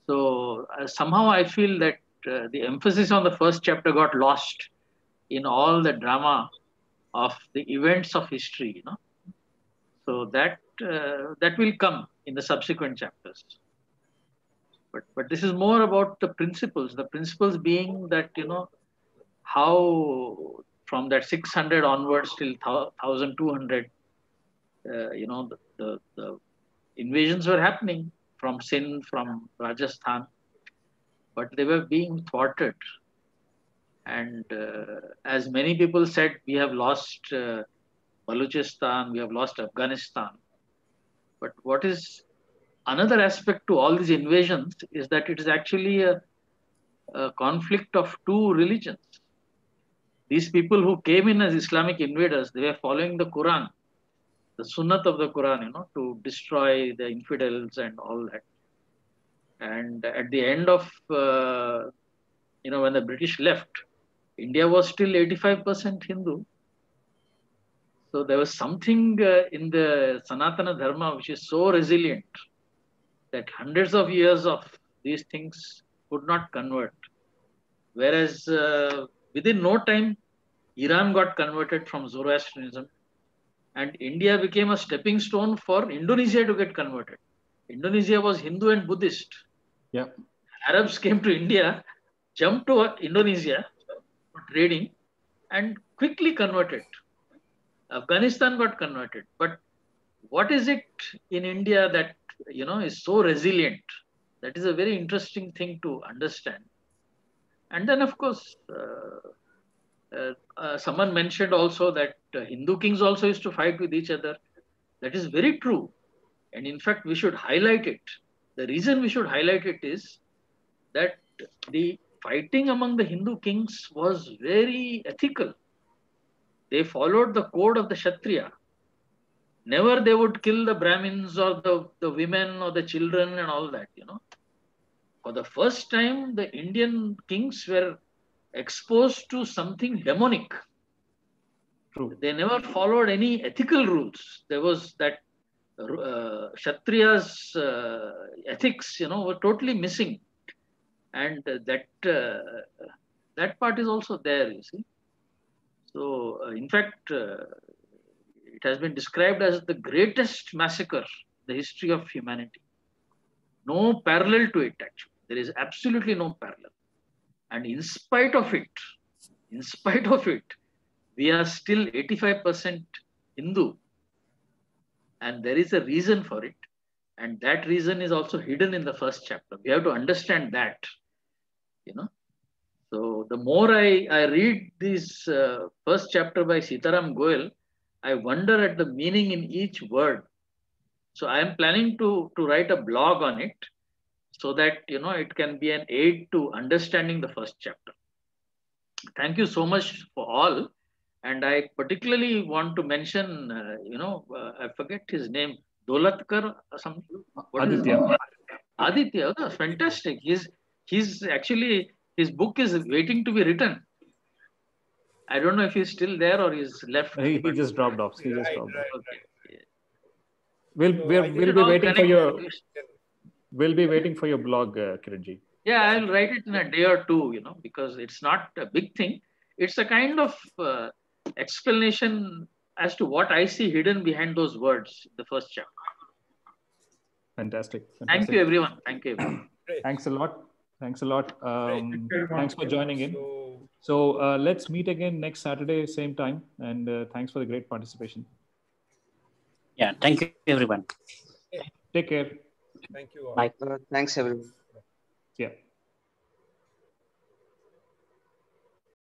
So somehow I feel that the emphasis on the first chapter got lost in all the drama of the events of history, So that will come in the subsequent chapters. But this is more about the principles. The principles being that how from that 600 onwards till 1200, the invasions were happening from Sindh, from Rajasthan, but they were being thwarted. And as many people said, we have lost Balochistan, we have lost Afghanistan. But what is another aspect to all these invasions is that it is actually a conflict of two religions. These people who came in as Islamic invaders, they were following the Quran, the Sunnat of the Quran, to destroy the infidels and all that. And at the end of, when the British left, India was still 85% Hindu. So there was something in the Sanatana Dharma which is so resilient that hundreds of years of these things could not convert. Whereas within no time, Iran got converted from Zoroastrianism, and India became a stepping stone for Indonesia to get converted. Indonesia was Hindu and Buddhist. Yeah. Arabs came to India, jumped to Indonesia for trading, and quickly converted. Afghanistan got converted. But what is it in India that is so resilient? That is a very interesting thing to understand. And then, of course, someone mentioned also that Hindu kings also used to fight with each other. That is very true. And in fact, we should highlight it. The reason we should highlight it is that the fighting among the Hindu kings was very ethical. They followed the code of the Kshatriya. Never they would kill the Brahmins or the women or the children and all that, For the first time, the Indian kings were exposed to something demonic. True. They never followed any ethical rules. There was that Kshatriya's ethics, were totally missing. And that part is also there, you see. So, in fact, it has been described as the greatest massacre in the history of humanity. No parallel to it, actually. There is absolutely no parallel. And in spite of it, we are still 85% Hindu. And there is a reason for it. And that reason is also hidden in the first chapter. We have to understand that, So the more I read this first chapter by Sitaram Goel, I wonder at the meaning in each word. So I am planning to write a blog on it so that, it can be an aid to understanding the first chapter. Thank you so much for all. And I particularly want to mention, I forget his name, Dolatkar or something. Aditya. Aditya, oh, fantastic. He's actually, his book is waiting to be written. I don't know if he's still there or he's left. He just dropped off. He just dropped off. Okay. We'll be waiting for your. We'll be waiting for your blog, Kiranji. Yeah, I'll write it in a day or two, because it's not a big thing. It's a kind of explanation as to what I see hidden behind those words, the first chapter. Fantastic. Thank you, everyone. Thank you. Thanks a lot. Thanks for joining in. So let's meet again next Saturday, same time. And thanks for the great participation. Yeah, thank you, everyone. Take care. Thank you all. Bye. Thanks, everyone. Yeah.